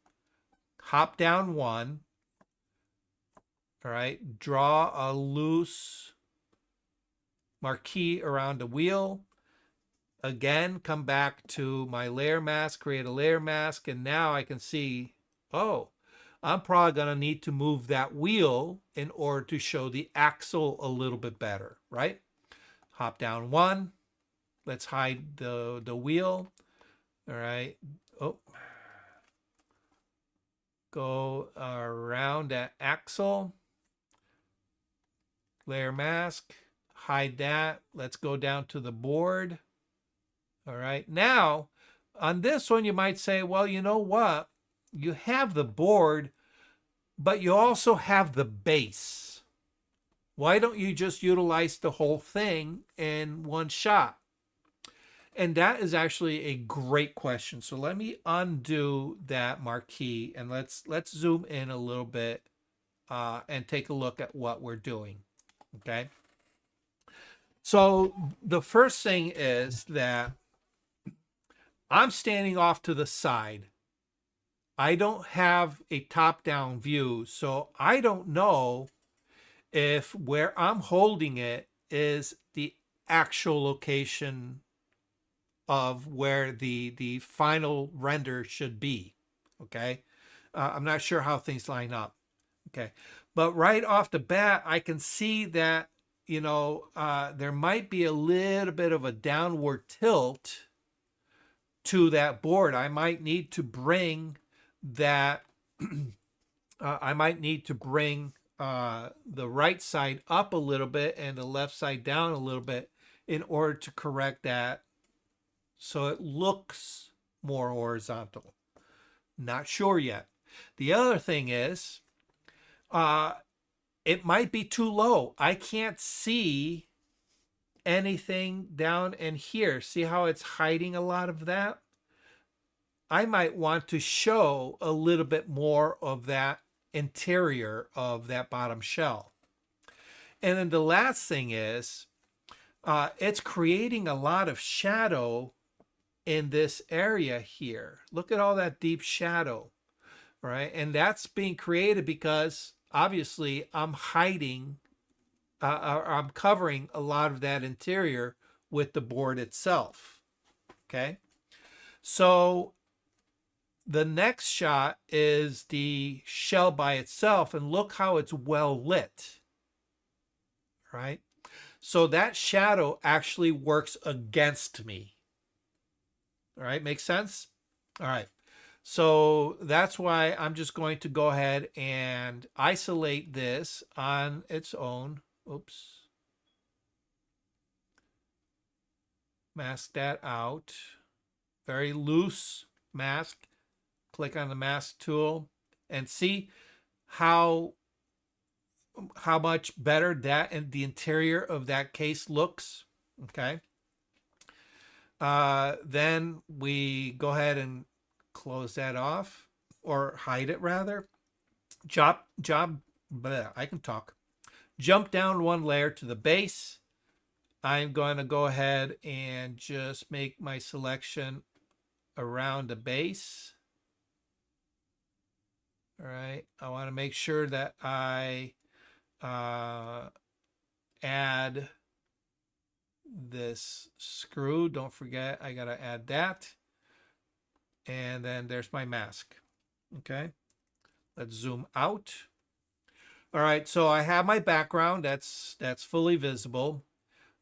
hop down one. All right. Draw a loose marquee around the wheel. Again, come back to my layer mask, create a layer mask, and now I can see, oh, I'm probably going to need to move that wheel in order to show the axle a little bit better, right? Hop down one. Let's hide the wheel. All right. Oh. Go around that axle. Layer mask. Hide that. Let's go down to the board. All right. Now, on this one, you might say, well, you know what? You have the board, but you also have the base. Why don't you just utilize the whole thing in one shot? And that is actually a great question. So let me undo that marquee and let's zoom in a little bit and take a look at what we're doing. Okay. So the first thing is that I'm standing off to the side. I don't have a top-down view, so I don't know if where I'm holding it is the actual location of where the final render should be. Okay. I'm not sure how things line up. Okay. But right off the bat, I can see that, there might be a little bit of a downward tilt to that board. I might need to bring that, I might need to bring the right side up a little bit and the left side down a little bit in order to correct that so it looks more horizontal. Not sure yet. The other thing is, it might be too low. I can't see anything down in here. See how it's hiding a lot of that? I might want to show a little bit more of that interior of that bottom shell. And then the last thing is, it's creating a lot of shadow in this area here. Look at all that deep shadow, right? And that's being created because obviously I'm hiding, I'm covering a lot of that interior with the board itself. Okay. So the next shot is the shell by itself, and look how it's well lit, right? So that shadow actually works against me. All right, makes sense? All right. So that's why I'm just going to go ahead and isolate this on its own. Oops. Mask that out. Very loose mask. Click on the mask tool and see how much better that and the interior of that case looks. Okay. Then we go ahead and close that off, or hide it rather. I can talk. Jump down one layer to the base. I'm going to go ahead and just make my selection around the base. All right. I want to make sure that I add this screw. Don't forget, I got to add that. And then there's my mask. Okay. Let's zoom out. All right. So I have my background. That's fully visible.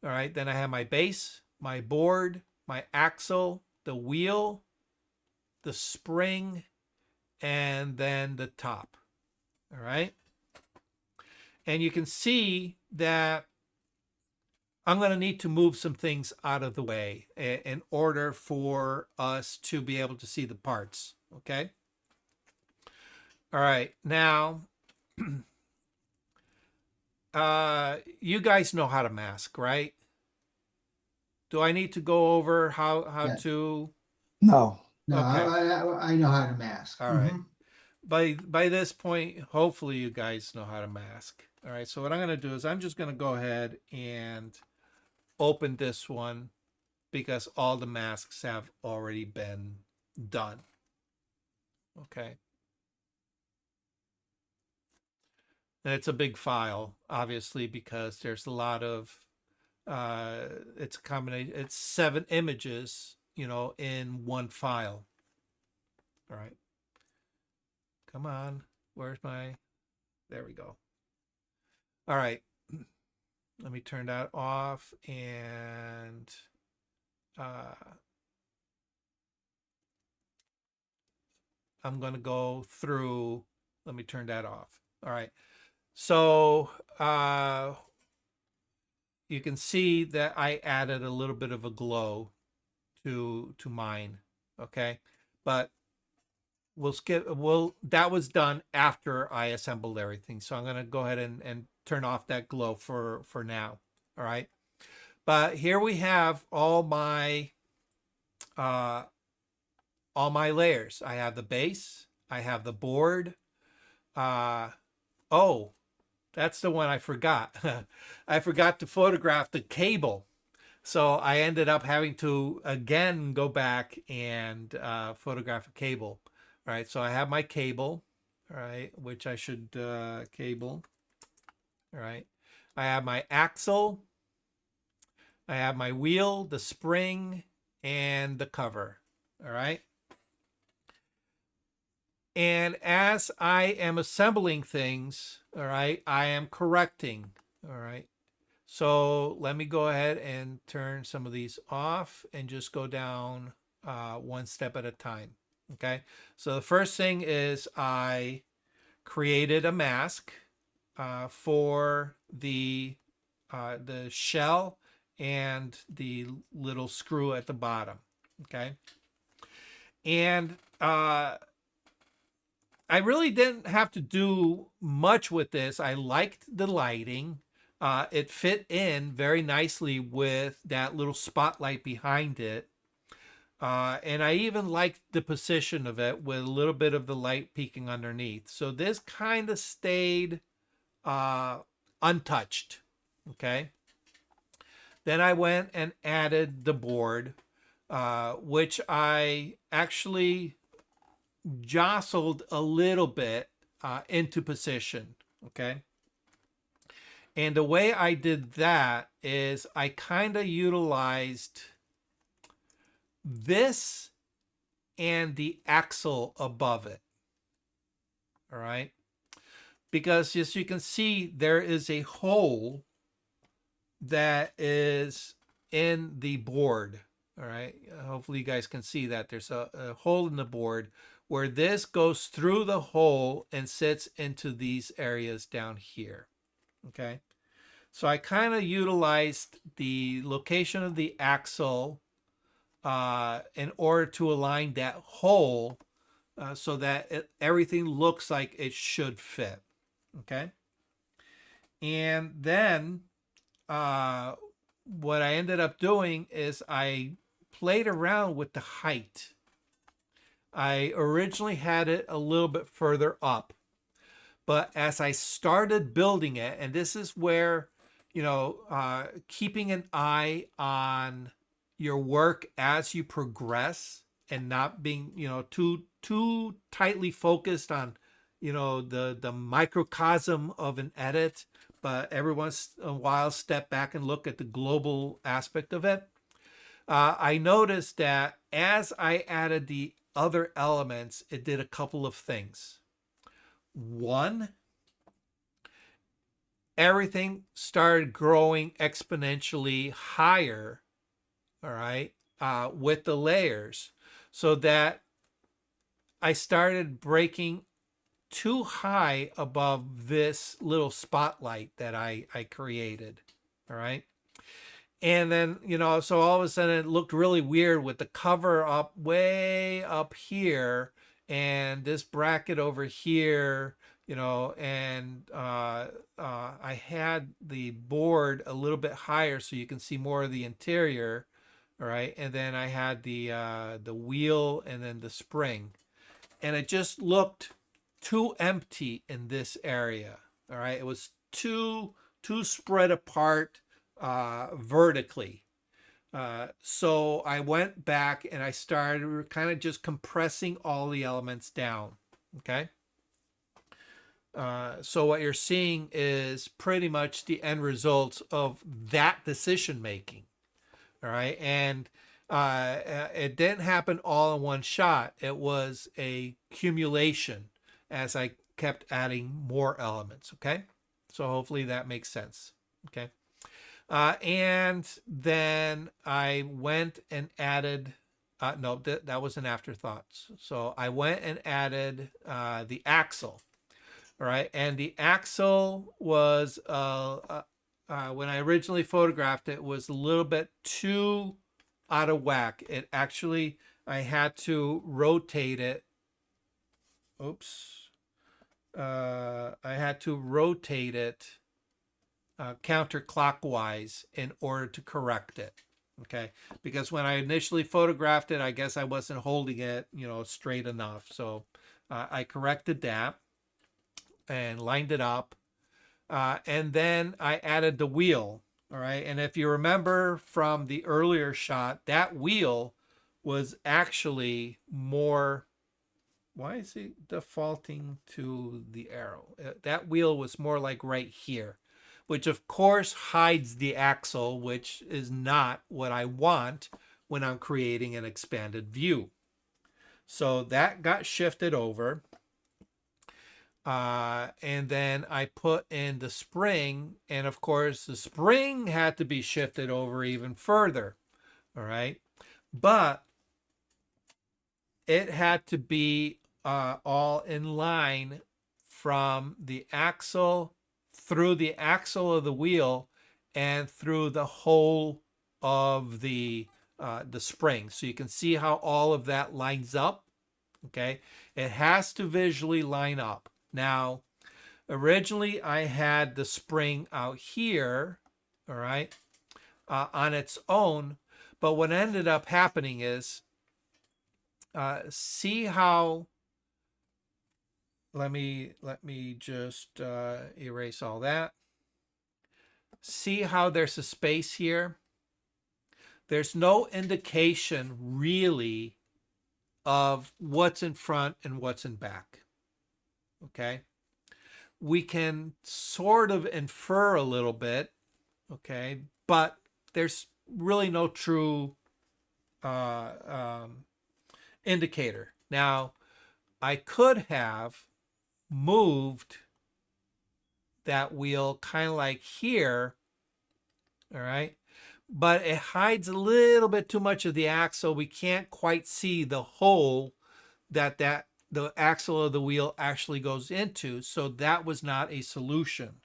All right. Then I have my base, my board, my axle, the wheel, the spring, and then the top. All right. And you can see that I'm going to need to move some things out of the way in order for us to be able to see the parts. Okay. All right. Now, you guys know how to mask, right? Do I need to go over how Yeah. to? No. No, Okay. I know how to mask. All right. Mhm. By this point, hopefully you guys know how to mask. All right. So what I'm going to do is I'm just going to go ahead and open this one because all the masks have already been done. Okay. And it's a big file, obviously, because there's a lot of, it's a combination, it's 7 images, in one file. All right. Come on. Where's my, there we go. All right. Let me turn that off and I'm going to go through. Let me turn that off. All right. So you can see that I added a little bit of a glow to mine. Okay. But that was done after I assembled everything. So I'm going to go ahead and turn off that glow for now. All right. But here we have all my all my layers. I have the base, I have the board. Oh, that's the one I forgot. I forgot to photograph the cable. So I ended up having to again go back and photograph a cable. All right, so I have my cable, all right, which I should cable. All right, I have my axle, I have my wheel, the spring, and the cover. All right. And as I am assembling things, all right, I am correcting. All right. So let me go ahead and turn some of these off and just go down one step at a time. Okay. So the first thing is I created a mask for the shell and the little screw at the bottom. Okay. And I really didn't have to do much with this. I liked the lighting. It fit in very nicely with that little spotlight behind it. And I even liked the position of it with a little bit of the light peeking underneath. So this kind of stayed untouched. Okay. Then I went and added the board, which I actually jostled a little bit into position. Okay. And the way I did that is I kind of utilized this and the axle above it. All right. Because as you can see, there is a hole that is in the board. All right. Hopefully you guys can see that there's a hole in the board where this goes through the hole and sits into these areas down here. Okay. So I kind of utilized the location of the axle in order to align that hole so that everything looks like it should fit. Okay. And then what I ended up doing is I played around with the height. I originally had it a little bit further up, but as I started building it, and this is where, keeping an eye on your work as you progress and not being, too tightly focused on, the microcosm of an edit, but every once in a while step back and look at the global aspect of it. I noticed that as I added the other elements, it did a couple of things. One, everything started growing exponentially higher, all right, with the layers, so that I started breaking too high above this little spotlight that I created, all right. And then, so all of a sudden it looked really weird with the cover up way up here and this bracket over here, and I had the board a little bit higher so you can see more of the interior. All right. And then I had the wheel and then the spring, and it just looked too empty in this area. All right. It was too spread apart vertically. So I went back and I started kind of just compressing all the elements down. Okay. So what you're seeing is pretty much the end results of that decision making. All right. And it didn't happen all in one shot. It was a accumulation as I kept adding more elements. Okay. So hopefully that makes sense. Okay. And then I went and added, no, that was an afterthought. So I went and added the axle. All right. And the axle was, when I originally photographed it, was a little bit too out of whack. It actually, I had to rotate it. Oops. I had to rotate it counterclockwise in order to correct it. Okay, because when I initially photographed it, I guess I wasn't holding it, straight enough. So I corrected that and lined it up. And then I added the wheel. All right. And if you remember from the earlier shot, that wheel was actually more. Why is it defaulting to the arrow? That wheel was more like right here, which of course hides the axle, which is not what I want when I'm creating an expanded view. So that got shifted over. And then I put in the spring, and of course the spring had to be shifted over even further. All right. But it had to be all in line from the axle through the axle of the wheel and through the whole of the spring. So you can see how all of that lines up. Okay. It has to visually line up. Now, originally I had the spring out here, all right, on its own. But what ended up happening is, see how, let me just erase all that. See how there's a space here? There's no indication really of what's in front and what's in back. Okay. We can sort of infer a little bit, okay, but there's really no true indicator. Now, I could have moved that wheel kind of like here, all right, but it hides a little bit too much of the axle. We can't quite see the hole that the axle of the wheel actually goes into. So that was not a solution.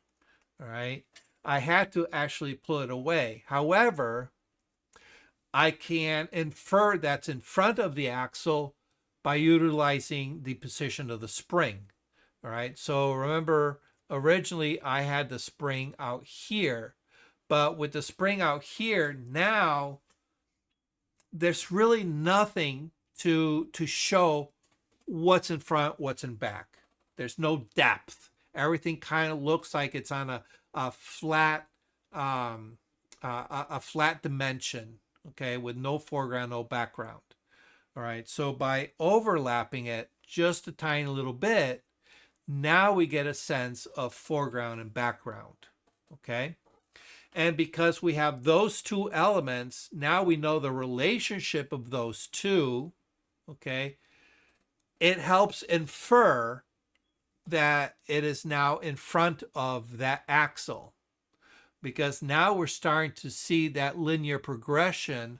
All right. I had to actually pull it away. However, I can infer that's in front of the axle by utilizing the position of the spring. All right. So remember, originally I had the spring out here, but with the spring out here, now there's really nothing to show what's in front, what's in back. There's no depth. Everything kind of looks like it's on a flat a flat dimension, okay, with no foreground, no background. All right. So by overlapping it just a tiny little bit, now we get a sense of foreground and background. Okay. And because we have those two elements, now we know the relationship of those two. Okay. It helps infer that it is now in front of that axle, because now we're starting to see that linear progression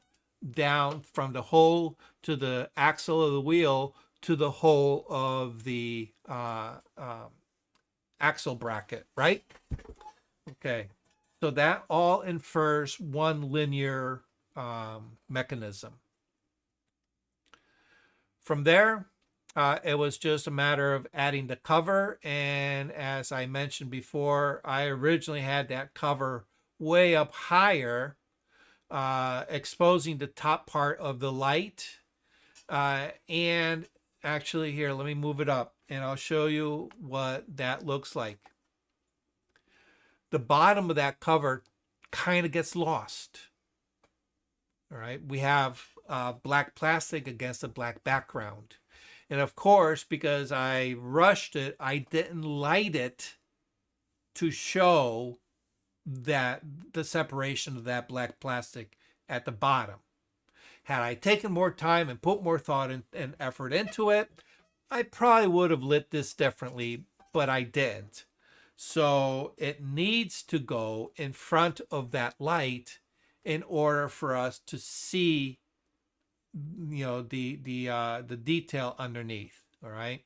down from the hole to the axle of the wheel to the hole of the axle bracket, right? Okay. So that all infers one linear mechanism. From there, it was just a matter of adding the cover. And as I mentioned before, I originally had that cover way up higher, exposing the top part of the light. And actually here, let me move it up and I'll show you what that looks like. The bottom of that cover kind of gets lost. All right. We have black plastic against a black background. And of course, because I rushed it, I didn't light it to show that the separation of that black plastic at the bottom. Had I taken more time and put more thought and effort into it, I probably would have lit this differently, but I didn't. So it needs to go in front of that light in order for us to see, the detail underneath. All right.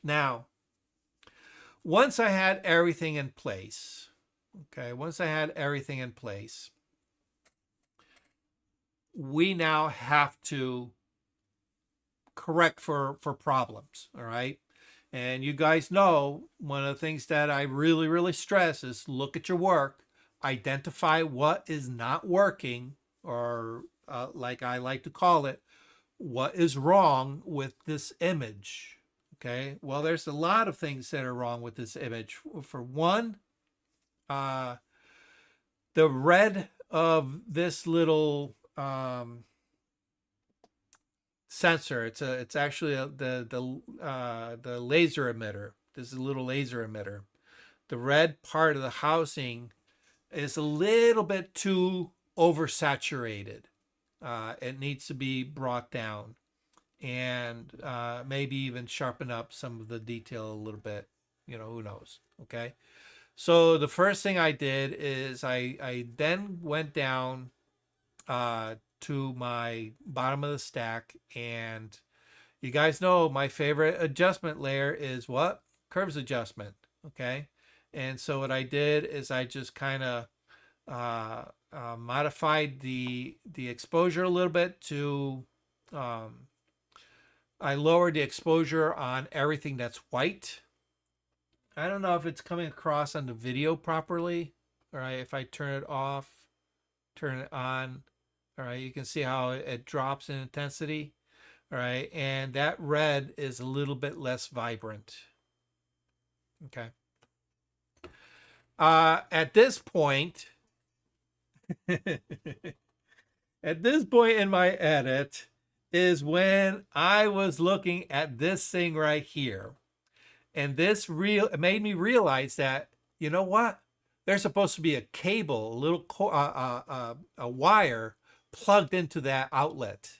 Now, once I had everything in place, we now have to correct for problems. All right. And you guys know, one of the things that I really, really stress is look at your work, identify what is not working, or like I like to call it, what is wrong with this image? Okay, well, there's a lot of things that are wrong with this image. For one, the red of this little sensor, it's actually the laser emitter. This is a little laser emitter. The red part of the housing is a little bit too oversaturated. It needs to be brought down, and maybe even sharpen up some of the detail a little bit. Who knows? Okay. So the first thing I did is I then went down to my bottom of the stack, and you guys know my favorite adjustment layer is what? Curves adjustment. Okay. And so what I did is I just kind of modified the exposure a little bit to I lowered the exposure on everything that's white. I don't know if it's coming across on the video properly. All right, if I turn it off, turn it on, all right, you can see how it drops in intensity. All right, and that red is a little bit less vibrant. Okay. At this point, at this point in my edit is when I was looking at this thing right here. And this made me realize that, you know what? There's supposed to be a cable, a little a wire plugged into that outlet.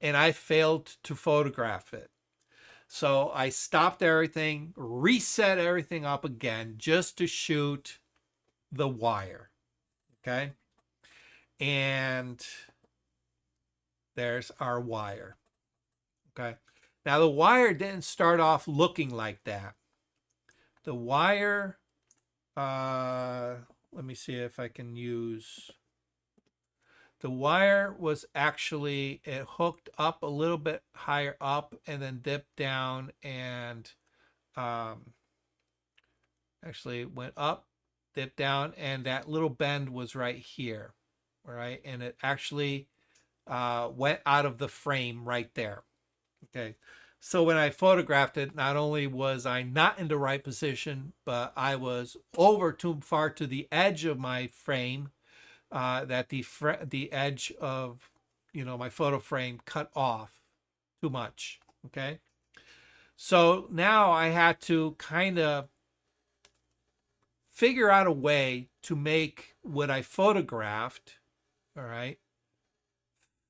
And I failed to photograph it. So I stopped everything, reset everything up again just to shoot the wire. Okay. And there's our wire. Okay. Now the wire didn't start off looking like that. The wire, let me see if I can use, the wire was actually, it hooked up a little bit higher up and then dipped down, and actually went up, dipped down, and that little bend was right here. All right. And it actually went out of the frame right there. Okay. So when I photographed it, not only was I not in the right position, but I was over too far to the edge of my frame, that the edge of, my photo frame cut off too much. Okay. So now I had to kind of figure out a way to make what I photographed, all right,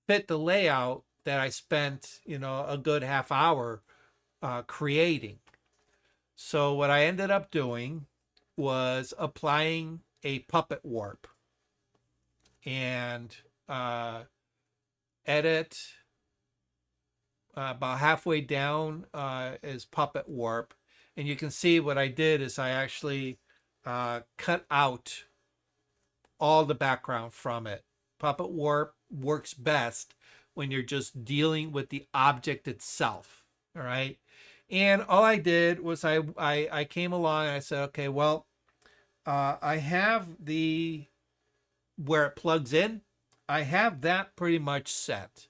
fit the layout that I spent, a good half hour creating. So what I ended up doing was applying a puppet warp and edit about halfway down is puppet warp. And you can see what I did is I actually cut out all the background from it. Puppet warp works best when you're just dealing with the object itself. All right. And all I did was I came along and I said, okay, well, I have where it plugs in. I have that pretty much set.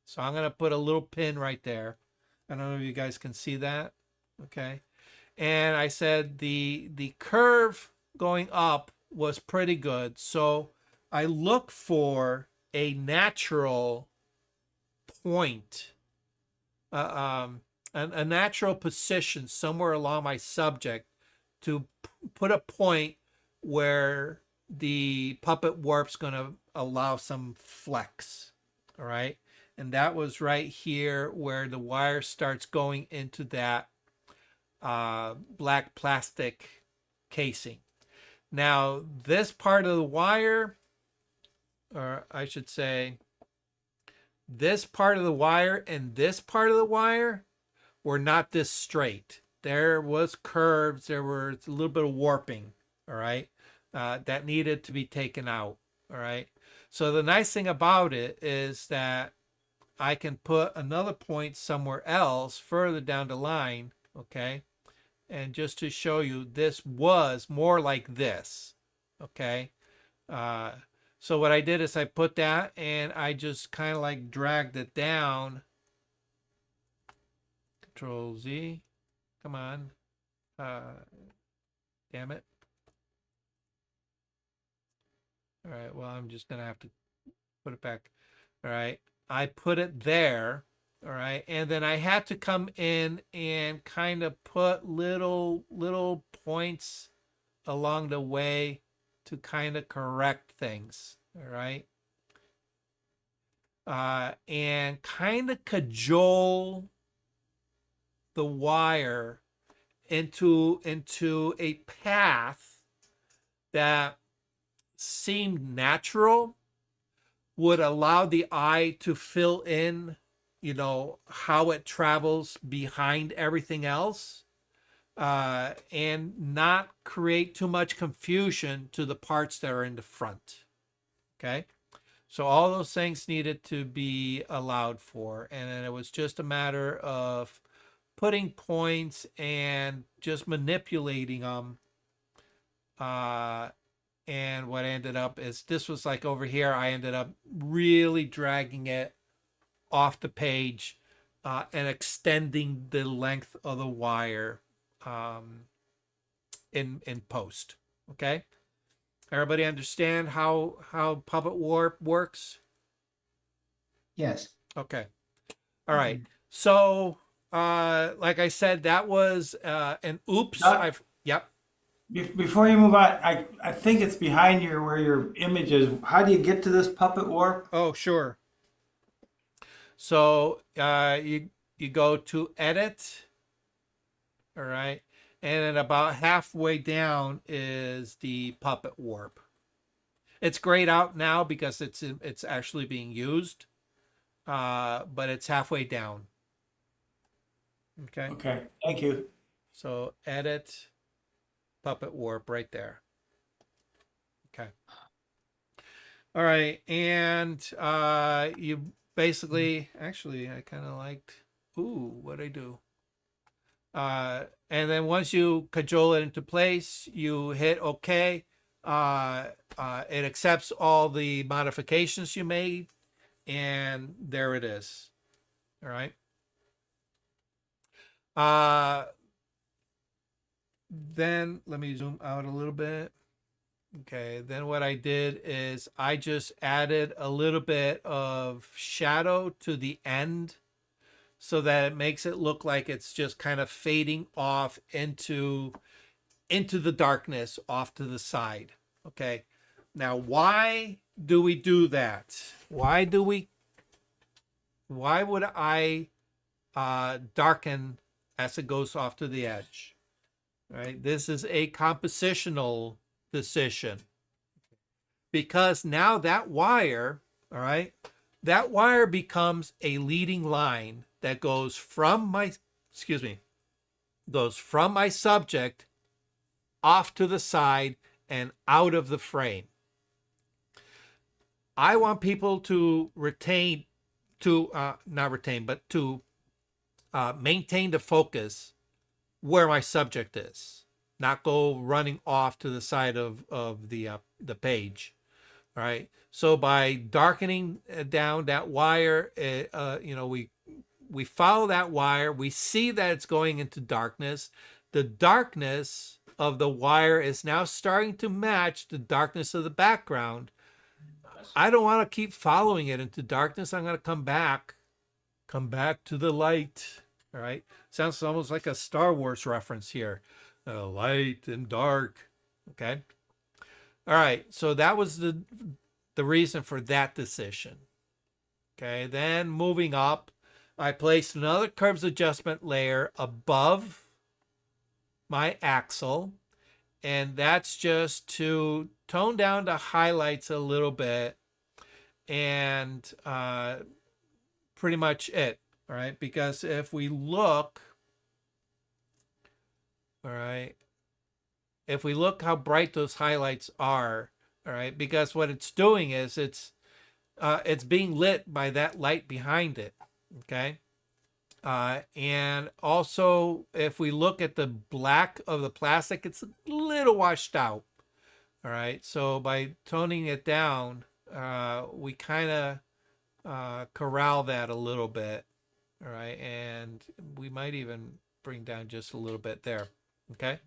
So I'm going to put a little pin right there. I don't know if you guys can see that. Okay. And I said the curve going up was pretty good. So I look for a natural point, a natural position somewhere along my subject to put a point where the puppet warp's going to allow some flex. All right. And that was right here where the wire starts going into that black plastic casing. Now, this part of the wire, or I should say, this part of the wire and this part of the wire were not this straight. There was curves. There was a little bit of warping. All right. That needed to be taken out. All right. So the nice thing about it is that I can put another point somewhere else further down the line. Okay. And just to show you, this was more like this. Okay. So what I did is I put that and I just kind of like dragged it down. Control Z. Come on. Damn it. All right. Well, I'm just going to have to put it back. All right. I put it there. All right. And then I had to come in and kind of put little points along the way to kind of correct things. All right. And kind of cajole the wire into a path that seemed natural, would allow the eye to fill in, you know, how it travels behind everything else, and not create too much confusion to the parts that are in the front. Okay. So all those things needed to be allowed for. And then it was just a matter of putting points and just manipulating them. And what ended up is this was like over here, I ended up really dragging it off the page and extending the length of the wire in post. Okay. Everybody understand how Puppet Warp works? Yes. Okay. All right. So, like I said, that was an oops. Doc? Yep. Before you move on, I think it's behind you where your image is. How do you get to this puppet warp? Oh, sure. So you go to edit. All right. And then about halfway down is the Puppet Warp. It's grayed out now because it's actually being used, but it's halfway down. Okay. Okay, thank you. So edit, Puppet Warp right there. Okay. All right. And you basically, actually, I kind of liked, what'd I do? And then once you cajole it into place, you hit OK. It accepts all the modifications you made, and there it is. All right. Then let me zoom out a little bit. Okay, then what I did is I just added a little bit of shadow to the end so that it makes it look like it's just kind of fading off into the darkness off to the side. Okay. Now, why do we do that? Why would I darken as it goes off to the edge? Right? This is a compositional decision because now that wire, all right, that wire becomes a leading line that goes from my subject off to the side and out of the frame. I want people to maintain the focus where my subject is, not go running off to the side of the page. All right. So by darkening down that wire, we follow that wire. We see that it's going into darkness. The darkness of the wire is now starting to match the darkness of the background. I don't want to keep following it into darkness. I'm going to come back to the light. All right. Sounds almost like a Star Wars reference here. Light and dark. Okay. All right. So that was the reason for that decision. Okay. Then moving up, I placed another curves adjustment layer above my axle. And that's just to tone down the highlights a little bit. And pretty much it. All right. Because if we look, all right, if we look how bright those highlights are, all right, because what it's doing is it's being lit by that light behind it. Okay. And also, if we look at the black of the plastic, it's a little washed out. All right. So by toning it down, we kind of corral that a little bit. All right, and we might even bring down just a little bit there. Okay,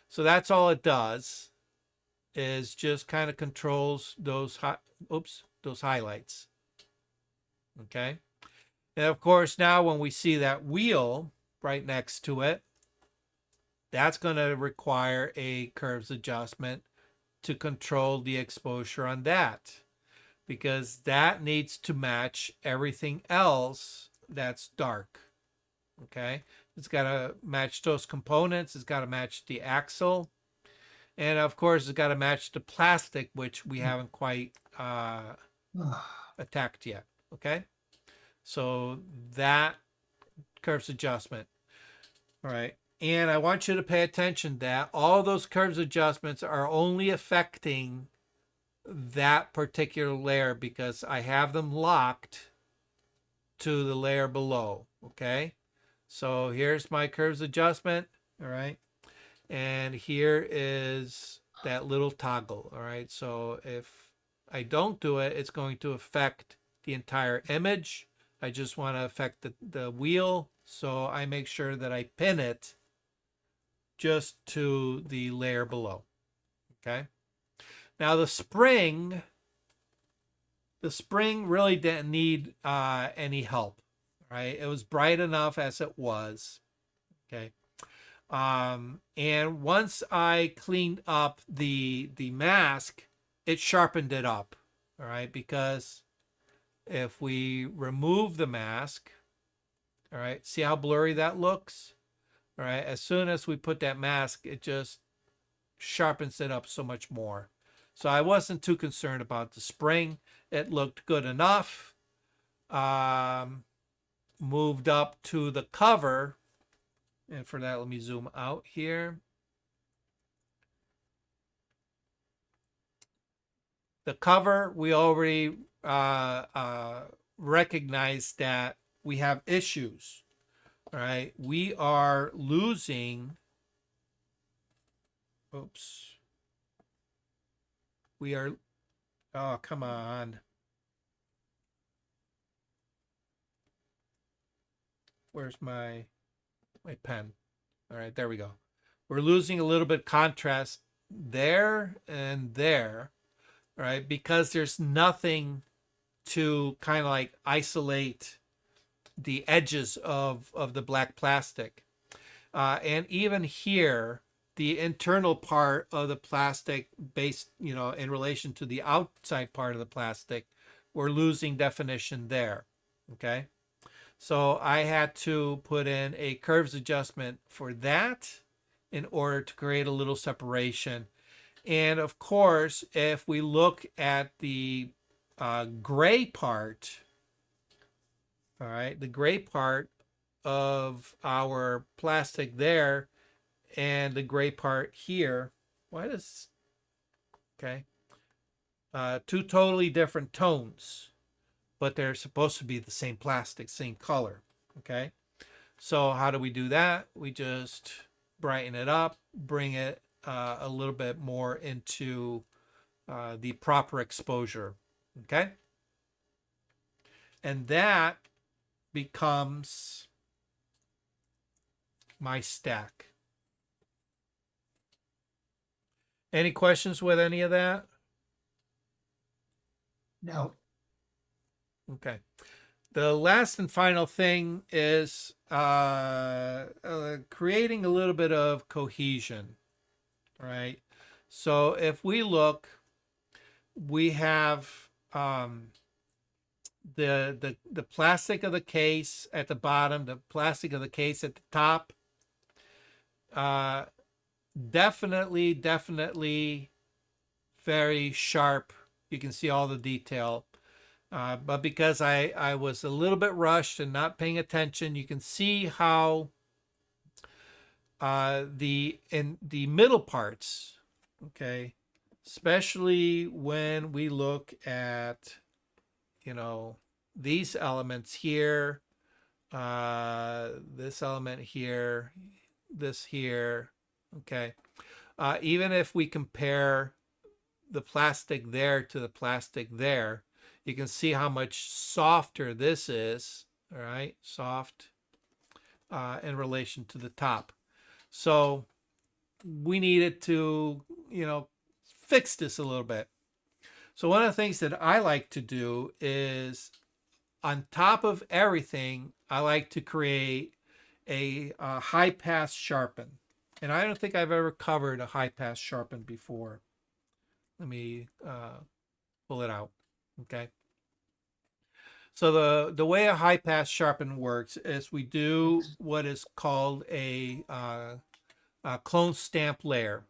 so that's all it does, is just kind of controls those those highlights. Okay, and of course now when we see that wheel right next to it, that's going to require a curves adjustment to control the exposure on that, because that needs to match everything else that's dark. Okay, it's got to match those components, it's got to match the axle, and of course it's got to match the plastic, which we haven't quite attacked yet. Okay, so that curves adjustment. All right, and I want you to pay attention that all those curves adjustments are only affecting that particular layer because I have them locked to the layer below. Okay, so here's my curves adjustment. All right, and here is that little toggle. All right, so if I don't do it, it's going to affect the entire image. I just want to affect the wheel, so I make sure that I pin it just to the layer below. Okay, now the spring really didn't need any help. Right, it was bright enough as it was. Okay, and once I cleaned up the mask, it sharpened it up. All right, because if we remove the mask, all right, see how blurry that looks? All right, as soon as we put that mask, it just sharpens it up so much more. So I wasn't too concerned about the spring. It looked good enough. Moved up to the cover. And for that, let me zoom out here. The cover, we already recognize that we have issues. All right, we are losing. Oops. We are. Oh, come on. Where's my pen? All right, there we go. We're losing a little bit contrast there and there, right? Because there's nothing to kind of like isolate the edges of the black plastic. And even here, the internal part of the plastic based, in relation to the outside part of the plastic, we're losing definition there. Okay. So I had to put in a curves adjustment for that in order to create a little separation. And of course, if we look at the gray part, all right, the gray part of our plastic there and the gray part here, okay, two totally different tones, but they're supposed to be the same plastic, same color. Okay, so how do we do that? We just brighten it up, bring it a little bit more into the proper exposure. Okay, and that becomes my stack. Any questions with any of that? No. Okay. The last and final thing is creating a little bit of cohesion, right? So if we look, we have the plastic of the case at the bottom, the plastic of the case at the top. Definitely very sharp. You can see all the detail. But because I was a little bit rushed and not paying attention, you can see how in the middle parts, okay, especially when we look at, these elements here, this element here, this here, okay. Even if we compare the plastic there to the plastic there, you can see how much softer this is, all right, soft in relation to the top. So we needed to, fix this a little bit. So one of the things that I like to do is, on top of everything, I like to create a high pass sharpen. And I don't think I've ever covered a high pass sharpen before. Let me pull it out. Okay. So the way a high pass sharpen works is we do what is called a clone stamp layer,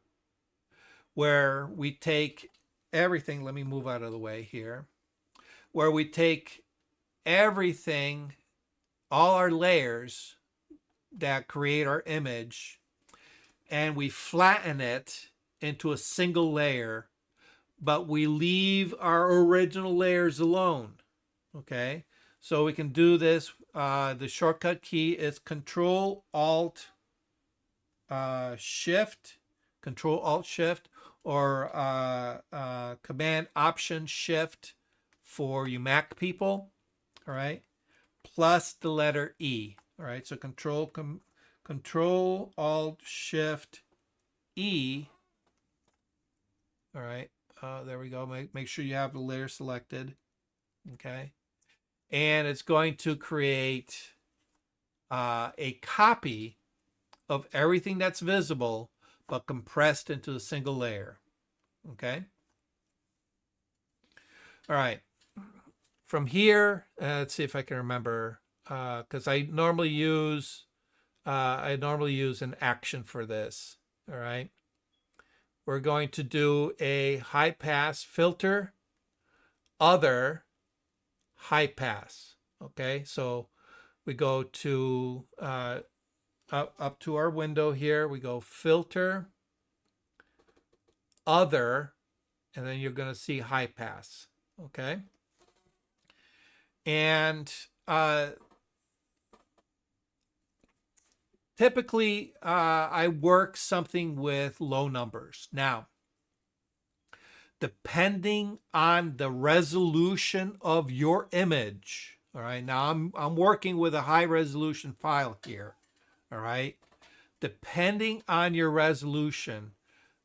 where we take everything. Let me move out of the way here. Where we take everything, all our layers that create our image, and we flatten it into a single layer, but we leave our original layers alone. Okay, so we can do this. The shortcut key is Control Alt Shift, Control Alt Shift, or Command Option Shift for you Mac people. All right, plus the letter E. All right, so Control Alt Shift E. All right, there we go. Make sure you have the layer selected. Okay, and it's going to create a copy of everything that's visible, but compressed into a single layer. Okay. All right. From here, let's see if I can remember, because I normally use an action for this. All right. We're going to do a high pass filter, other high pass. Okay, so we go to up to our window here. We go filter, other, and then you're going to see high pass. Okay, and typically I work something with low numbers. Now, depending on the resolution of your image, all right, now I'm working with a high resolution file here. All right, depending on your resolution,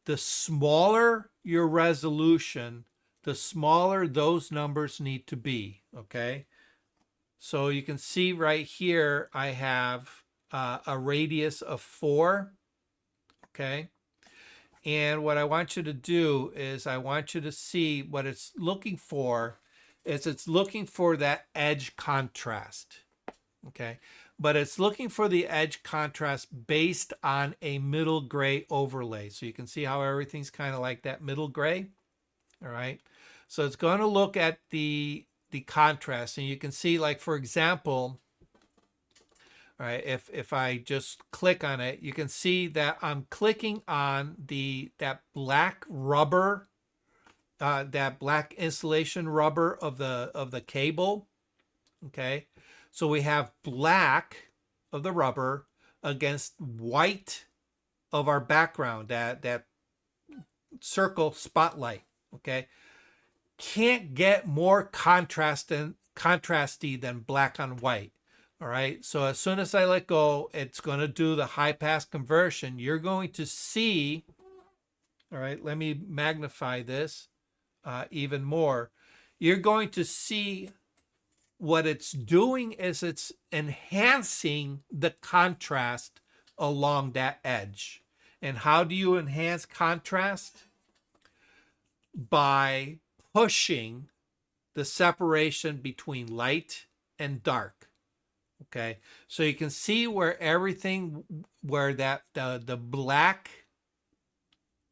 the smaller your resolution, the smaller those numbers need to be. Okay, so you can see right here I have a radius of 4. Okay, and what I want you to do is I want you to see what it's looking for is it's looking for that edge contrast. Okay, but it's looking for the edge contrast based on a middle gray overlay. So you can see how everything's kind of like that middle gray. All right, so it's going to look at the contrast, and you can see, like, for example, all right, if I just click on it, you can see that I'm clicking on that black rubber, that black insulation rubber of the cable. Okay, so we have black of the rubber against white of our background, that circle spotlight. Okay, can't get more contrasty than black on white. All right, so as soon as I let go, it's going to do the high pass conversion. You're going to see, all right, let me magnify this even more. You're going to see what it's doing is it's enhancing the contrast along that edge. And how do you enhance contrast? By pushing the separation between light and dark. Okay, so you can see where everything, where that the black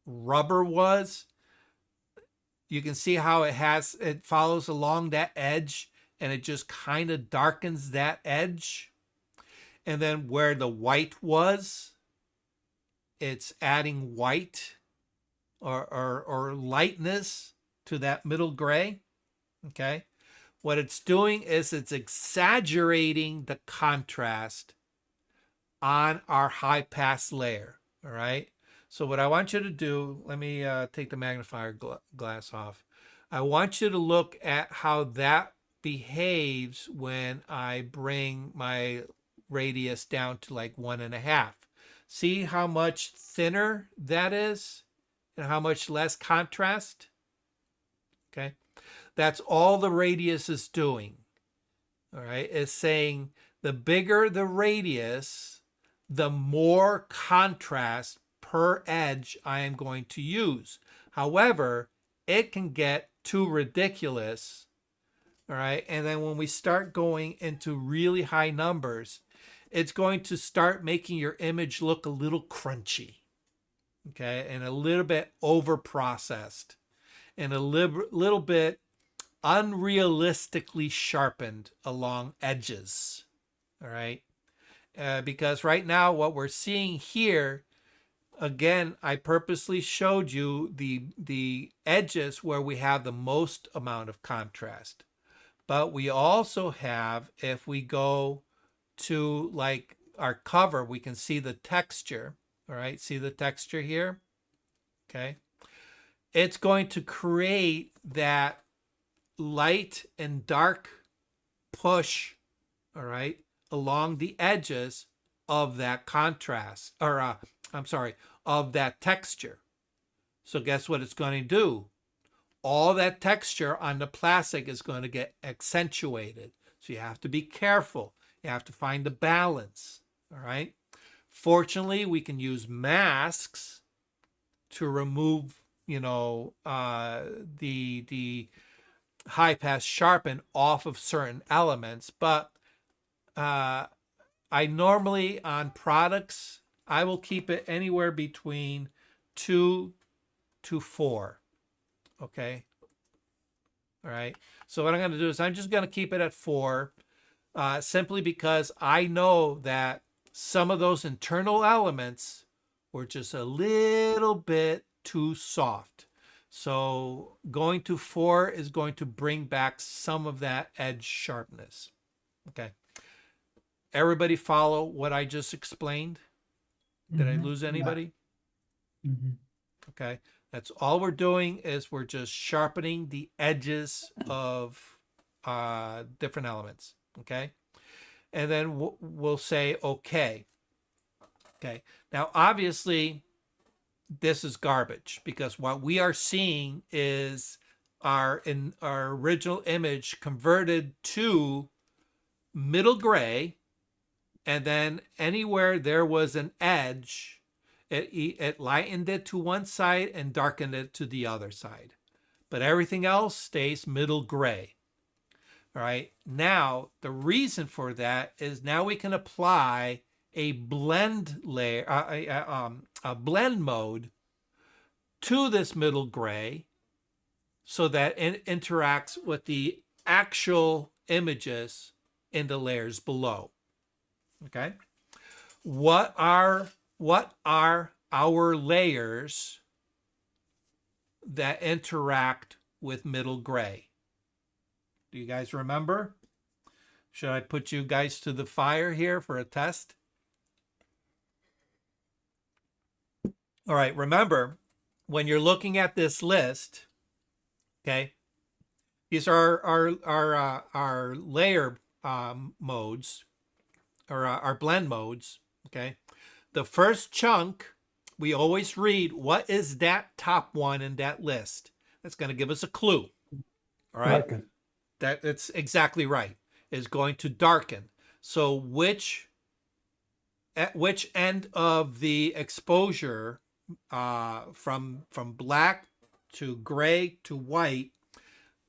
rubber was, you can see how it follows along that edge, and it just kind of darkens that edge. And then where the white was, it's adding white or lightness to that middle gray. Okay, what it's doing is it's exaggerating the contrast on our high pass layer. All right, So what I want you to do, let me take the magnifier glass off. I want you to look at how that behaves when I bring my radius down to like 1.5. See how much thinner that is and how much less contrast? Okay. That's all the radius is doing. All right. It's saying the bigger the radius, the more contrast per edge I am going to use. However, it can get too ridiculous. All right. And then when we start going into really high numbers, it's going to start making your image look a little crunchy. Okay. And a little bit over processed and a little bit unrealistically sharpened along edges. All right. Because right now what we're seeing here, again, I purposely showed you the edges where we have the most amount of contrast. But we also have, if we go to like our cover, we can see the texture. All right. See the texture here? Okay. It's going to create that light and dark push, all right, along the edges of that contrast, or I'm sorry, of that texture. So guess what it's going to do? All that texture on the plastic is going to get accentuated. So you have to be careful. You have to find the balance, all right? Fortunately, we can use masks to remove, the high pass sharpen off of certain elements, but I normally on products, I will keep it anywhere between 2 to 4. Okay. All right. So what I'm going to do is I'm just going to keep it at 4, simply because I know that some of those internal elements were just a little bit too soft. So going to 4 is going to bring back some of that edge sharpness. Okay. Everybody follow what I just explained? Did I lose anybody? Mhm. Okay. That's all we're doing is we're just sharpening the edges of different elements. Okay. And then we'll say, okay. Okay. Now, obviously, this is garbage because what we are seeing is our original image converted to middle gray, and then anywhere there was an edge, it lightened it to one side and darkened it to the other side, but everything else stays middle gray. All right. Now the reason for that is now we can apply a blend layer, a blend mode to this middle gray so that it interacts with the actual images in the layers below. Okay. What are our layers that interact with middle gray? Do you guys remember? Should I put you guys to the fire here for a test? All right, remember, when you're looking at this list, okay, these are our layer modes, or our blend modes, okay? The first chunk, we always read, what is that top one in that list? That's going to give us a clue, all right? Darken. That's exactly right. Is going to darken. So at which end of the exposure, from black to gray to white,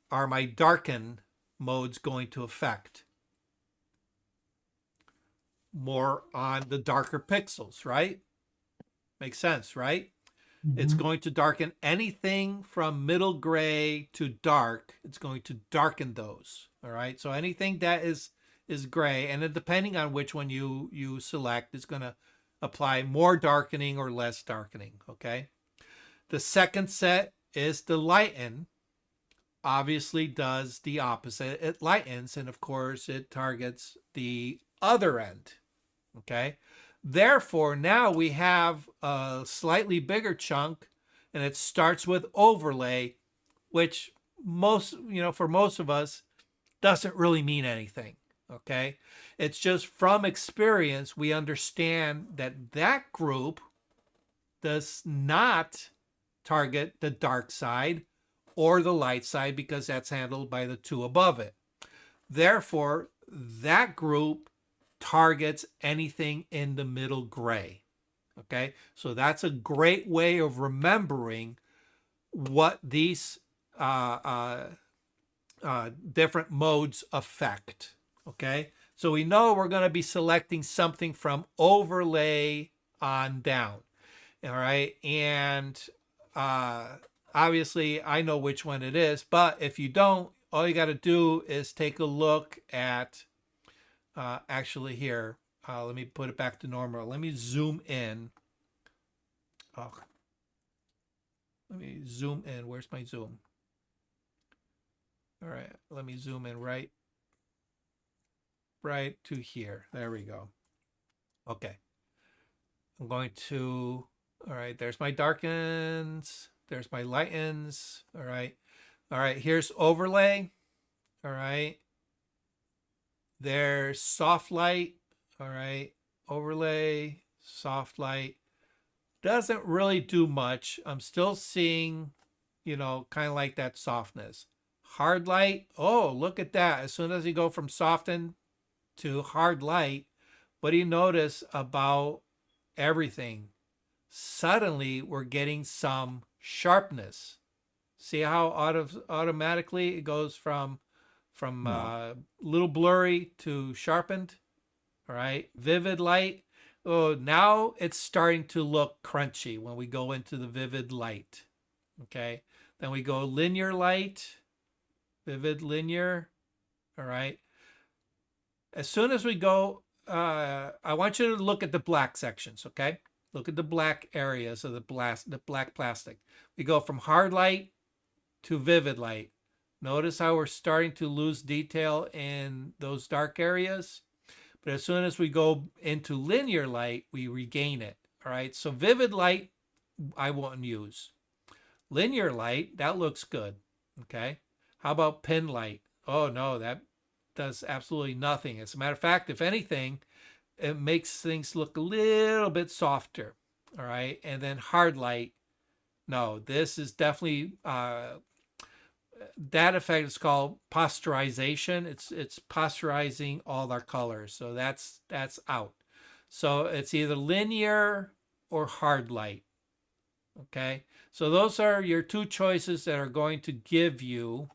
are my darken modes going to affect? More on the darker pixels, right? Makes sense, right? It's going to darken anything from middle gray to dark. It's going to darken those. All right. So anything that is gray, and then depending on which one you select, is going to apply more darkening or less darkening. Okay. The second set is the lighten. Obviously does the opposite. It lightens, and of course it targets the other end. Okay. Therefore, now we have a slightly bigger chunk, and it starts with overlay, which for most of us doesn't really mean anything. Okay. It's just from experience, we understand that that group does not target the dark side or the light side because that's handled by the two above it. Therefore, that group targets anything in the middle gray. Okay, so that's a great way of remembering what these different modes affect. Okay, so we know we're going to be selecting something from overlay on down. All right, and obviously I know which one it is, but if you don't, all you got to do is take a look at actually here. Let me put it back to normal. Let me zoom in. Oh, let me zoom in. Where's my zoom? All right, let me zoom in right to here. There we go. Okay. I'm going to, all right, there's my darkens. There's my lightens. All right. All right, here's overlay. All right. There's soft light. All right. Overlay, soft light. Doesn't really do much. I'm still seeing, kind of like that softness. Hard light. Oh, look at that. As soon as you go from soften to hard light, what do you notice about everything? Suddenly we're getting some sharpness. See how automatically it goes from little blurry to sharpened. All right, vivid light. Oh, now it's starting to look crunchy when we go into the vivid light. Okay, then we go linear light, vivid linear. All right, as soon as we go, I want you to look at the black sections. Okay, look at the black areas of the black plastic. We go from hard light to vivid light. Notice how we're starting to lose detail in those dark areas. But as soon as we go into linear light, we regain it. All right. So vivid light, I won't use. Linear light, that looks good. Okay. How about pin light? Oh, no, that does absolutely nothing. As a matter of fact, if anything, it makes things look a little bit softer. All right. And then hard light. No, this is definitely that effect is called posterization. It's posterizing all our colors. So that's out. So it's either linear or hard light. Okay. So those are your two choices that are going to give you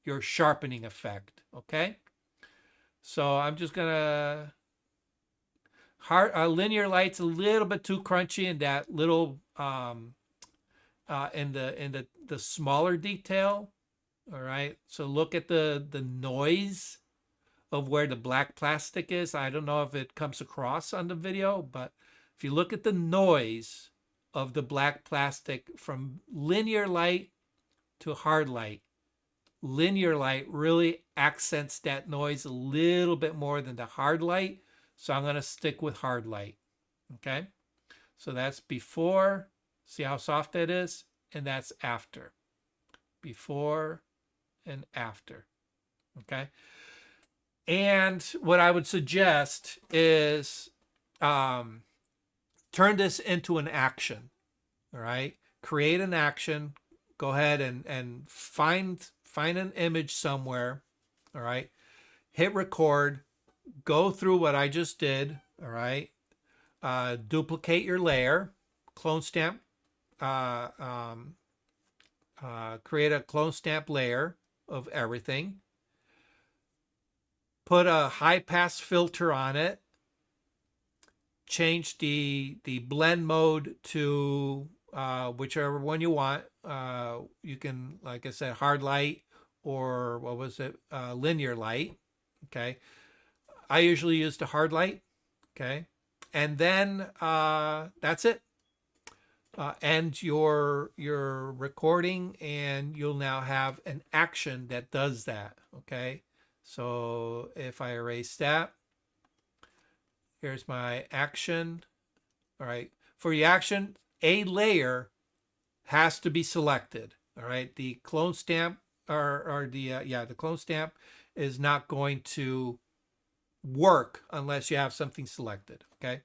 your sharpening effect. Okay. So I'm just gonna linear light's a little bit too crunchy in that little in the smaller detail. All right. So look at the noise of where the black plastic is. I don't know if it comes across on the video, but if you look at the noise of the black plastic from linear light to hard light, linear light really accents that noise a little bit more than the hard light. So I'm going to stick with hard light. Okay. So that's before. See how soft that is? And that's after. Before and after. Okay. And what I would suggest is turn this into an action. All right. Create an action. Go ahead and find an image somewhere. All right. Hit record. Go through what I just did. All right. Duplicate your layer. Clone stamp. Create a clone stamp layer of everything. Put a high pass filter on it. Change the blend mode to whichever one you want. You can, like I said, hard light or what was it? Linear light. Okay. I usually use the hard light. Okay. And then that's it. End your recording, and you'll now have an action that does that. Okay. So if I erase that, Here's my action. All right. For the action, a layer has to be selected. All right. The clone stamp or the clone stamp is not going to work unless you have something selected. Okay.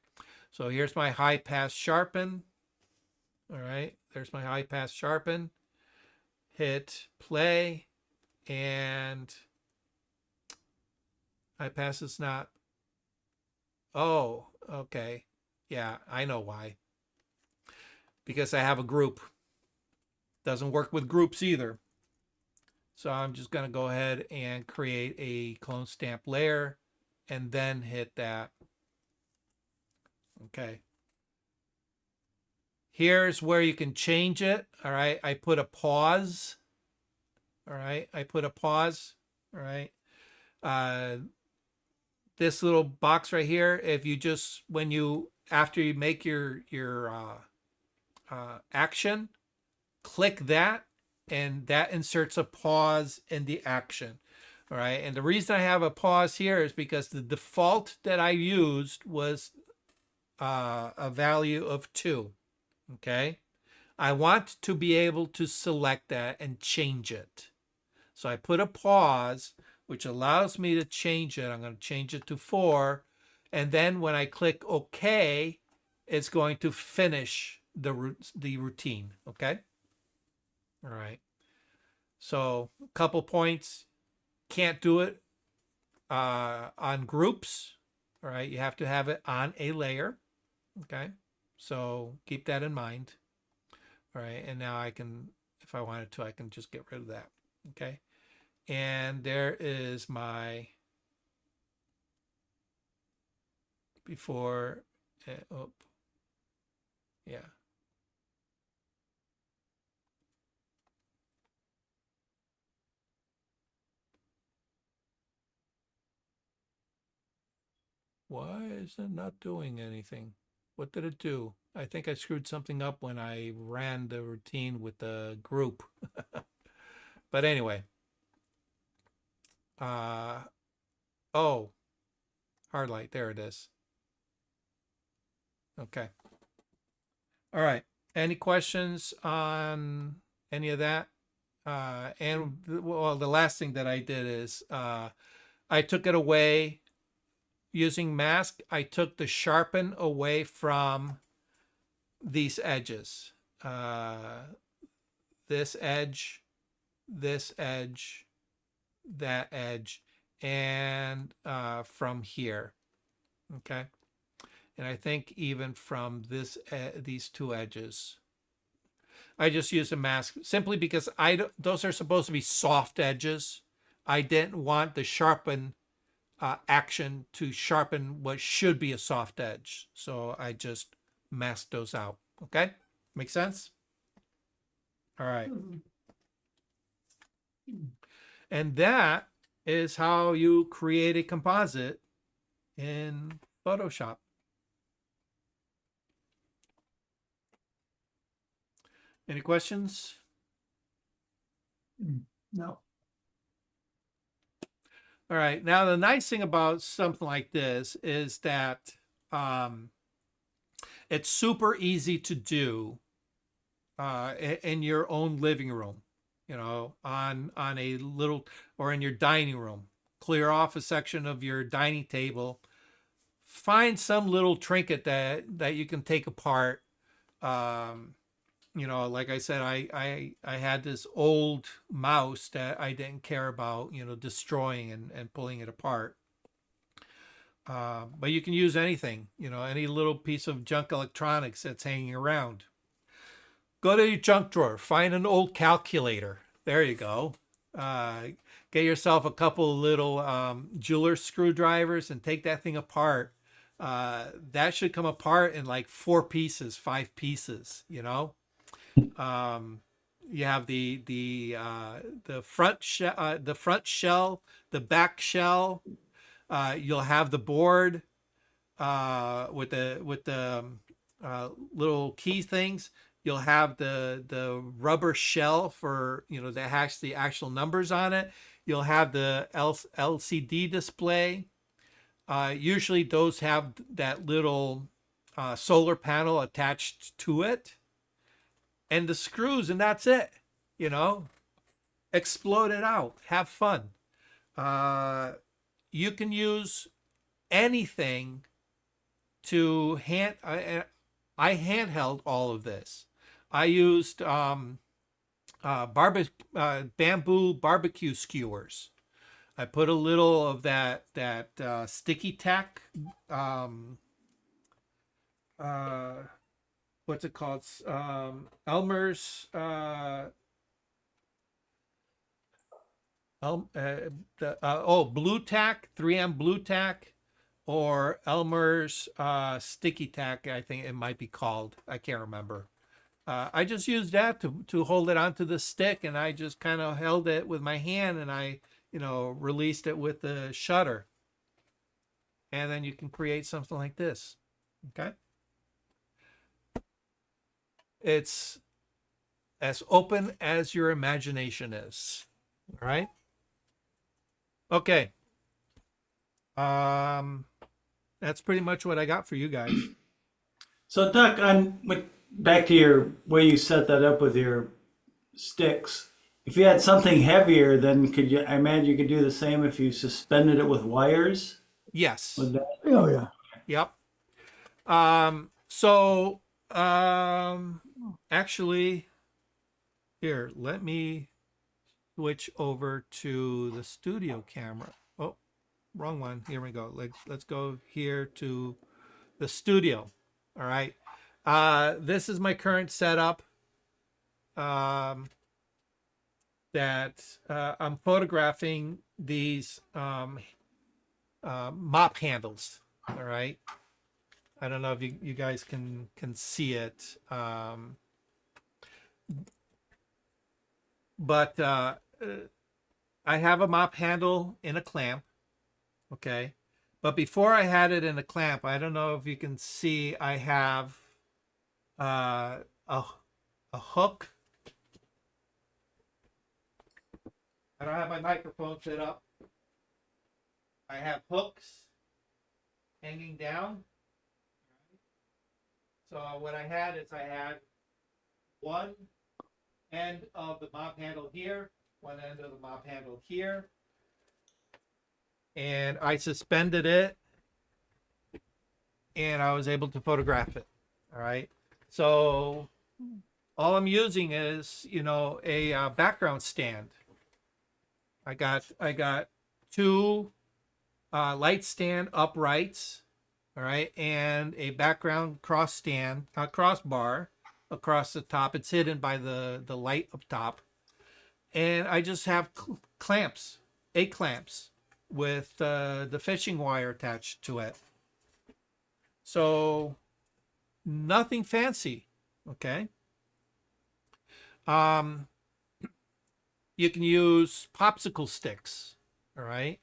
So here's my high pass sharpen. All right. There's my high pass sharpen. Hit play, and high pass is not. Oh, okay. Yeah, I know why. Because I have a group. Doesn't work with groups either. So I'm just going to go ahead and create a clone stamp layer and then hit that. Okay. Here's where you can change it. All right. I put a pause. All right. I put a pause. All right. This little box right here, if you just, after you make your action, click that, and that inserts a pause in the action. All right. And the reason I have a pause here is because the default that I used was a value of 2. Okay. I want to be able to select that and change it. So I put a pause, which allows me to change it. I'm going to change it to 4. And then when I click OK, it's going to finish the routine. Okay. All right. So a couple points. Can't do it on groups. All right. You have to have it on a layer. Okay. So keep that in mind. All right. And now I can, if I wanted to, I can just get rid of that. Okay. And there is my before. Oh, yeah. Why is it not doing anything? What did it do? I think I screwed something up when I ran the routine with the group. But anyway. Oh, hard light. There it is. Okay. All right. Any questions on any of that? And well, the last thing that I did is I took it away using mask. I took the sharpen away from these edges. This edge, that edge, and from here. Okay. And I think even from these 2 edges. I just use a mask simply because those are supposed to be soft edges. I didn't want the sharpen action to sharpen what should be a soft edge. So I just masked those out. Okay? Make sense? All right. And that is how you create a composite in Photoshop. Any questions? No. All right. Now, the nice thing about something like this is that it's super easy to do in your own living room, on a little, or in your dining room. Clear off a section of your dining table. Find some little trinket that you can take apart. Like I said, I had this old mouse that I didn't care about, destroying and pulling it apart. But you can use anything, any little piece of junk electronics that's hanging around. Go to your junk drawer, find an old calculator. There you go. Get yourself a couple little jeweler screwdrivers and take that thing apart. That should come apart in like 4 pieces, 5 pieces, You have the front shell, the back shell. You'll have the board with the little key things. You'll have the rubber shell for that has the actual numbers on it. You'll have the LCD display. Usually those have that little solar panel attached to it, and the screws, and that's it. You know, explode it out, have fun. You can use anything to I handheld all of this. I used bamboo barbecue skewers. I put a little of that sticky tack. What's it called? Elmer's. Blue tack, 3M blue tack, or Elmer's sticky tack. I think it might be called. I can't remember. I just used that to hold it onto the stick, and I just kind of held it with my hand, and I, released it with the shutter. And then you can create something like this. Okay. It's as open as your imagination is. All right. Okay. That's pretty much what I got for you guys. So, Duck, back to your way you set that up with your sticks. If you had something heavier, then I imagine you could do the same if you suspended it with wires? Yes. Would that, Oh, yeah. Yep. Actually, here, let me switch over to the studio camera. Oh, wrong one. Here we go. Let's go here to the studio. All right. This is my current setup. That I'm photographing these mop handles. All right. I don't know if you guys can see it. But I have a mop handle in a clamp. Okay. But before I had it in a clamp, I don't know if you can see, I have a hook. I don't have my microphone set up. I have hooks hanging down. So what I had one end of the mop handle here, one end of the mop handle here, and I suspended it, and I was able to photograph it. All right. So all I'm using is, a background stand. I got two light stand uprights, all right, and a background crossbar across the top. It's hidden by the light up top, and I just have clamps, 8 clamps with the fishing wire attached to it. So nothing fancy, okay. You can use popsicle sticks, all right?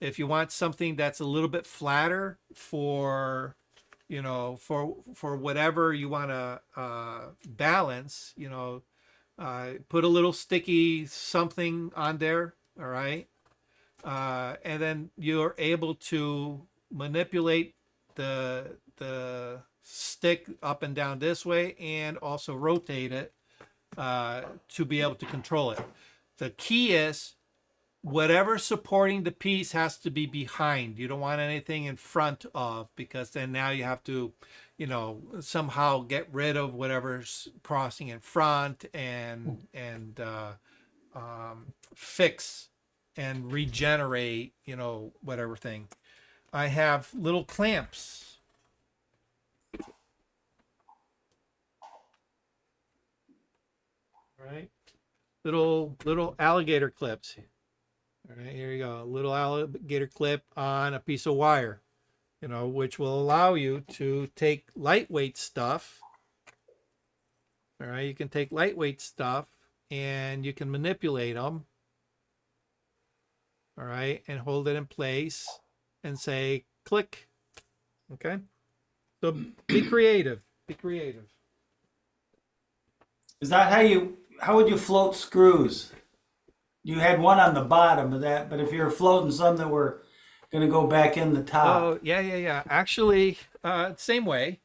If you want something that's a little bit flatter for whatever you want to balance, put a little sticky something on there, all right? And then you're able to manipulate the stick up and down this way, and also rotate it to be able to control it. The key is whatever's supporting the piece has to be behind. You don't want anything in front of, because then now you have to, somehow get rid of whatever's crossing in front and fix and regenerate, whatever thing. I have little clamps. All right. Little alligator clips. All right, here you go. A little alligator clip on a piece of wire, which will allow you to take lightweight stuff. All right, you can take lightweight stuff and you can manipulate them. All right, and hold it in place and say click. Okay. So be creative. Be creative. is that how would you float screws? You had one on the bottom of that, but if you're floating some that were gonna go back in the top. Oh, yeah. Actually, same way.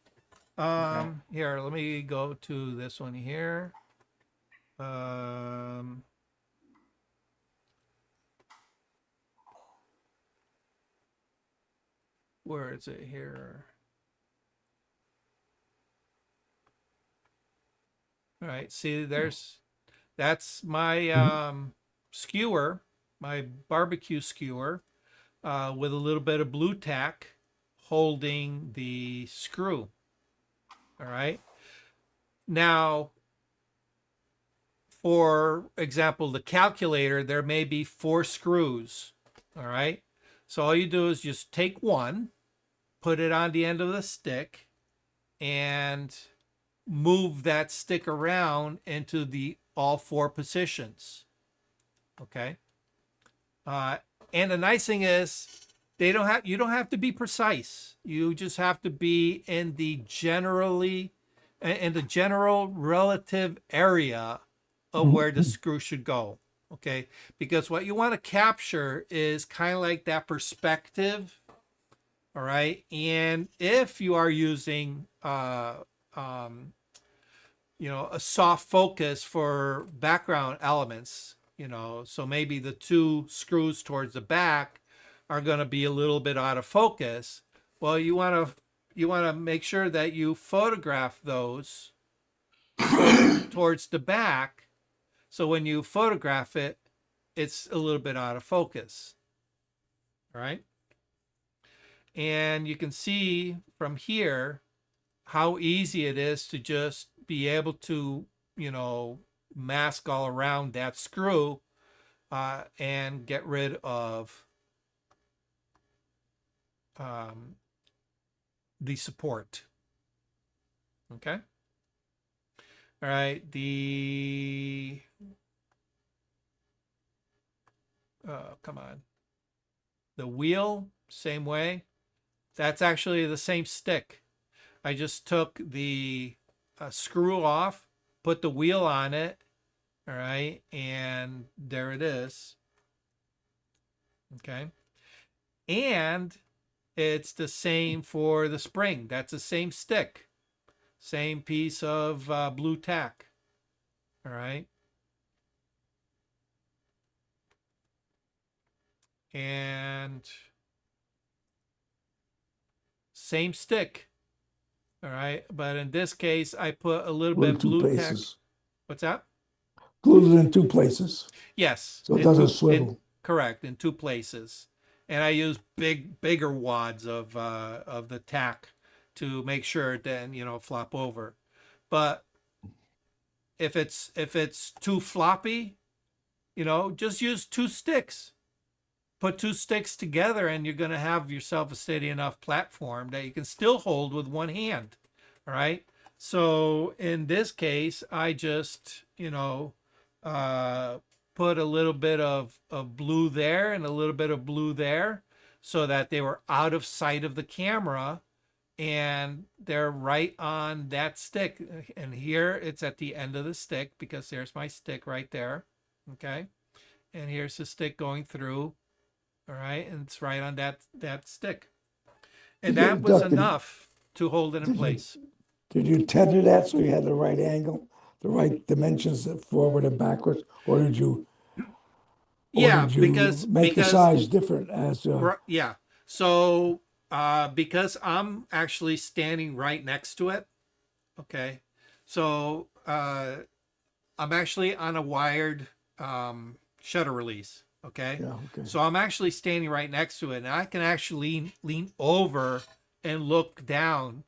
Okay. Here, let me go to this one here. Um, where is it here? All right, see, that's my skewer, my barbecue skewer, with a little bit of blue tack holding the screw. All right. Now, for example, the calculator, there may be 4 screws. All right. So all you do is just take one, put it on the end of the stick, and move that stick around into the all 4 positions. Okay. And the nice thing is you don't have to be precise. You just have to be in the general relative area of where the screw should go. Okay. Because what you want to capture is kind of like that perspective. All right. And if you are using, a soft focus for background elements, so maybe the 2 screws towards the back are going to be a little bit out of focus. Well, you want to make sure that you photograph those towards the back, so when you photograph it, it's a little bit out of focus. All right. And you can see from here how easy it is to just be able to, mask all around that screw, and get rid of the support. Okay. All right. Come on. The wheel, same way. That's actually the same stick. I just took the screw off, put the wheel on it, all right, and there it is. Okay. And it's the same for the spring. That's the same stick, same piece of blue tack. All right. And same stick. All right. But in this case, I put a little bit of blue tack. Places. What's that? Glued it in 2 places, Yes. so it doesn't swivel. Correct, in 2 places. And I use bigger wads of the tack to make sure it didn't, flop over. But if it's too floppy, just use 2 sticks. Put 2 sticks together, and you're going to have yourself a steady enough platform that you can still hold with one hand. All right. So in this case, I just, put a little bit of blue there and a little bit of blue there, so that they were out of sight of the camera, and they're right on that stick. And here it's at the end of the stick, because there's my stick right there. Okay. And here's the stick going through. All right. And it's right on that stick. And Okay, that was Doc, enough to hold it in place. Did you tether that so you had the right angle, the right dimensions forward and backwards, or did you? Yeah, did you because make the size different as yeah. So because I'm actually standing right next to it. Okay. So I'm actually on a wired shutter release. Okay. Yeah, okay. So I'm actually standing right next to it, and I can actually lean over and look down,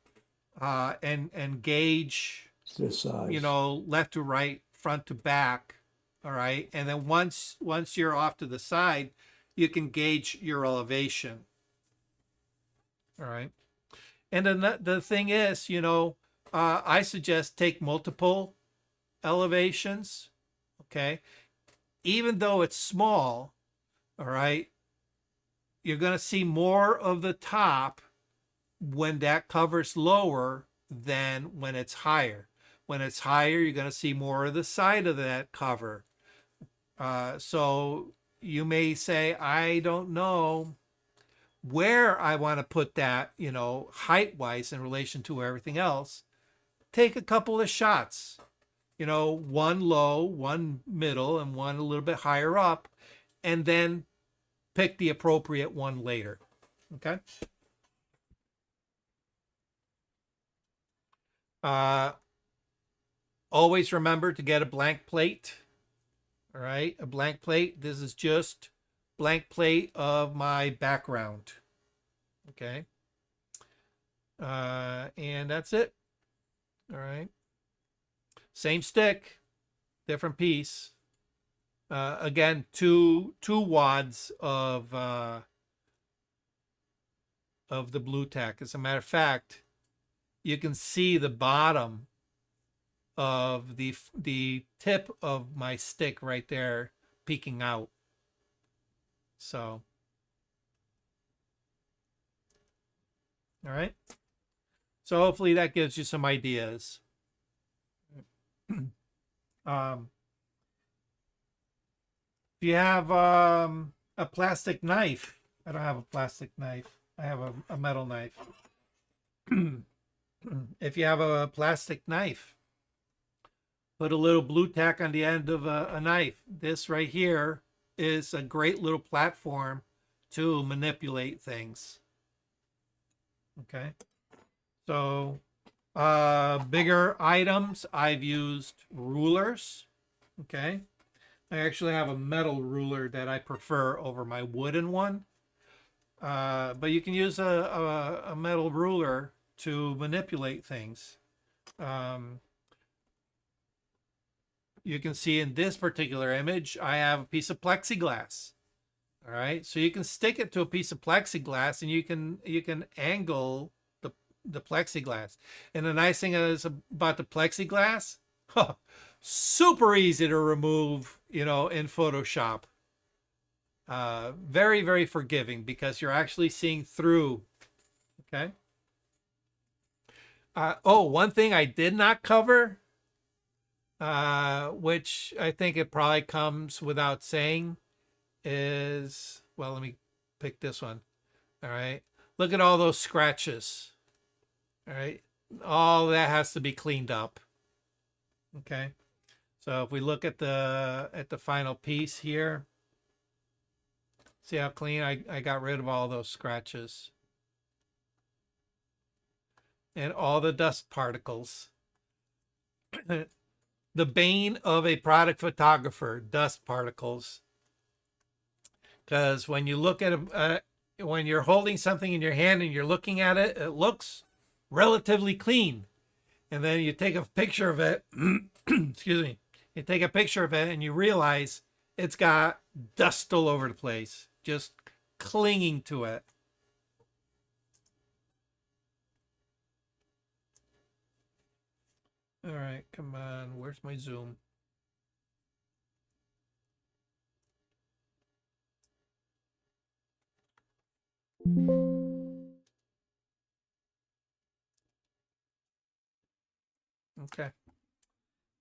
and gauge, It's this size. left to right, front to back. All right. And then once you're off to the side, you can gauge your elevation. All right. And then the thing is, I suggest take multiple elevations. Okay. Even though it's small, all right, you're going to see more of the top when that cover's lower than when it's higher. When it's higher, you're going to see more of the side of that cover. So you may say, I don't know where I want to put that, height wise in relation to everything else, take a couple of shots, one low, one middle, and one a little bit higher up, and then pick the appropriate one later. Okay. Always remember to get a blank plate. All right, a blank plate. This is just blank plate of my background. Okay. And that's it. All right. Same stick, different piece. Again, two wads of the blue tack. As a matter of fact, you can see the bottom of the tip of my stick right there peeking out. So, all right. So hopefully that gives you some ideas. If you have a plastic knife, I don't have a plastic knife. I have a metal knife. If you have a plastic knife, put a little blue tack on the end of a knife. This right here is a great little platform to manipulate things. Okay. So bigger items, I've used rulers. Okay. I actually have a metal ruler that I prefer over my wooden one. But you can use a metal ruler to manipulate things. You can see in this particular image, I have a piece of plexiglass. All right, so you can stick it to a piece of plexiglass, and you can angle the plexiglass. And the nice thing is about the plexiglass, super easy to remove, in Photoshop. Very, very forgiving because you're actually seeing through. Okay. One thing I did not cover, which I think it probably comes without saying, is, well, let me pick this one. All right. Look at all those scratches. All right. All that has to be cleaned up. Okay. So if we look at the final piece here, see how clean I got rid of all those scratches and all the dust particles. The bane of a product photographer, dust particles. Because when you look at when you're holding something in your hand and you're looking at it, it looks relatively clean. And then you take a picture of it, excuse me, you take a picture of it and you realize it's got dust all over the place, just clinging to it. All right, come on, where's my zoom? Okay.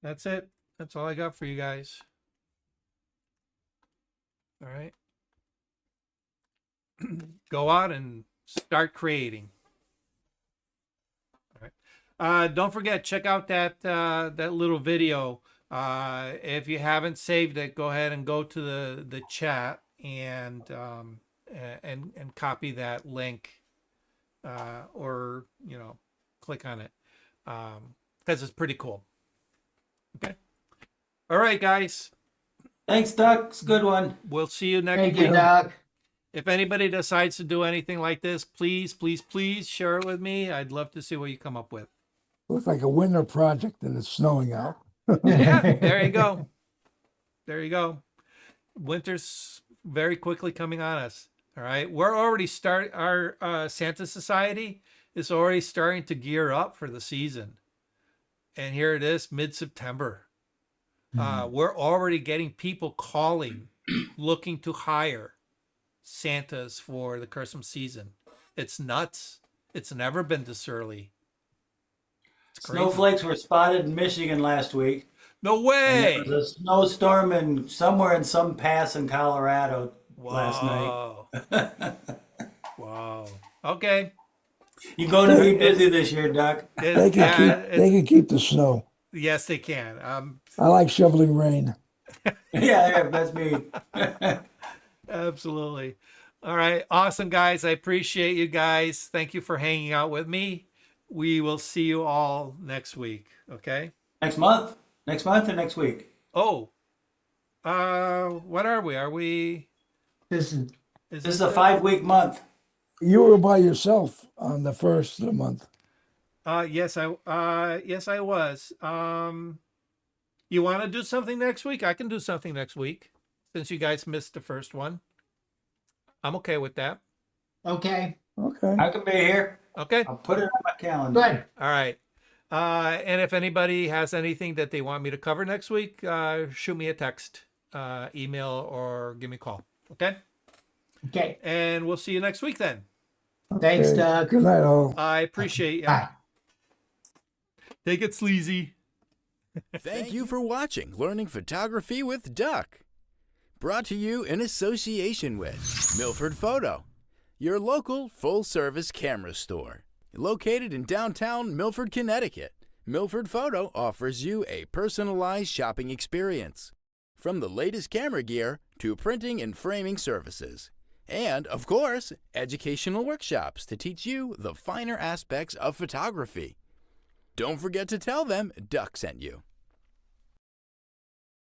That's it. That's all I got for you guys. All right. Go out and start creating. All right. Don't forget, check out that little video. If you haven't saved it, go ahead and go to the chat and copy that link, or click on it, because it's pretty cool. Okay. All right, guys. Thanks, Doc. It's a good one. We'll see you next Thank week. you, Doc. If anybody decides to do anything like this, please, please, please share it with me. I'd love to see what you come up with. Looks like a winter project and it's snowing out. Yeah, there you go. There you go. Winter's very quickly coming on us. All right. We're already our Santa Society is already starting to gear up for the season. And here it is, mid-September. We're already getting people calling, looking to hire Santas for the Christmas season. It's nuts. It's never been this early. It's crazy. Snowflakes were spotted in Michigan last week. No way. And there was a snowstorm somewhere in some pass in Colorado last night. Whoa. Wow. Okay. You're going to be busy this year, Doc. They can Yeah, keep they can keep the snow. yes, they can. I like shoveling rain. Yeah, that's me. Absolutely. All right. Awesome, guys. I appreciate you guys. Thank you for hanging out with me. We will see you all next week. Okay. Next month or next week? Oh, what are we? Are we? This is Is This is it a 5-week month. You were by yourself on the first of the month. Yes, I was. You want to do something next week? I can do something next week since you guys missed the first one. I'm okay with that. okay. Okay. I can be here. Okay. I'll put it on my calendar. Good. All right. And if anybody has anything that they want me to cover next week, shoot me a text, email, or give me a call. Okay. Okay. And we'll see you next week then. Thanks, Okay. Doug. Good night, all. I appreciate you. Bye. Take it sleazy. Thank you for watching Learning Photography with Duck. Brought to you in association with Milford Photo, your local full-service camera store. Located in downtown Milford, Connecticut, Milford Photo offers you a personalized shopping experience. From the latest camera gear to printing and framing services. And, of course, educational workshops to teach you the finer aspects of photography. Don't forget to tell them Duck sent you.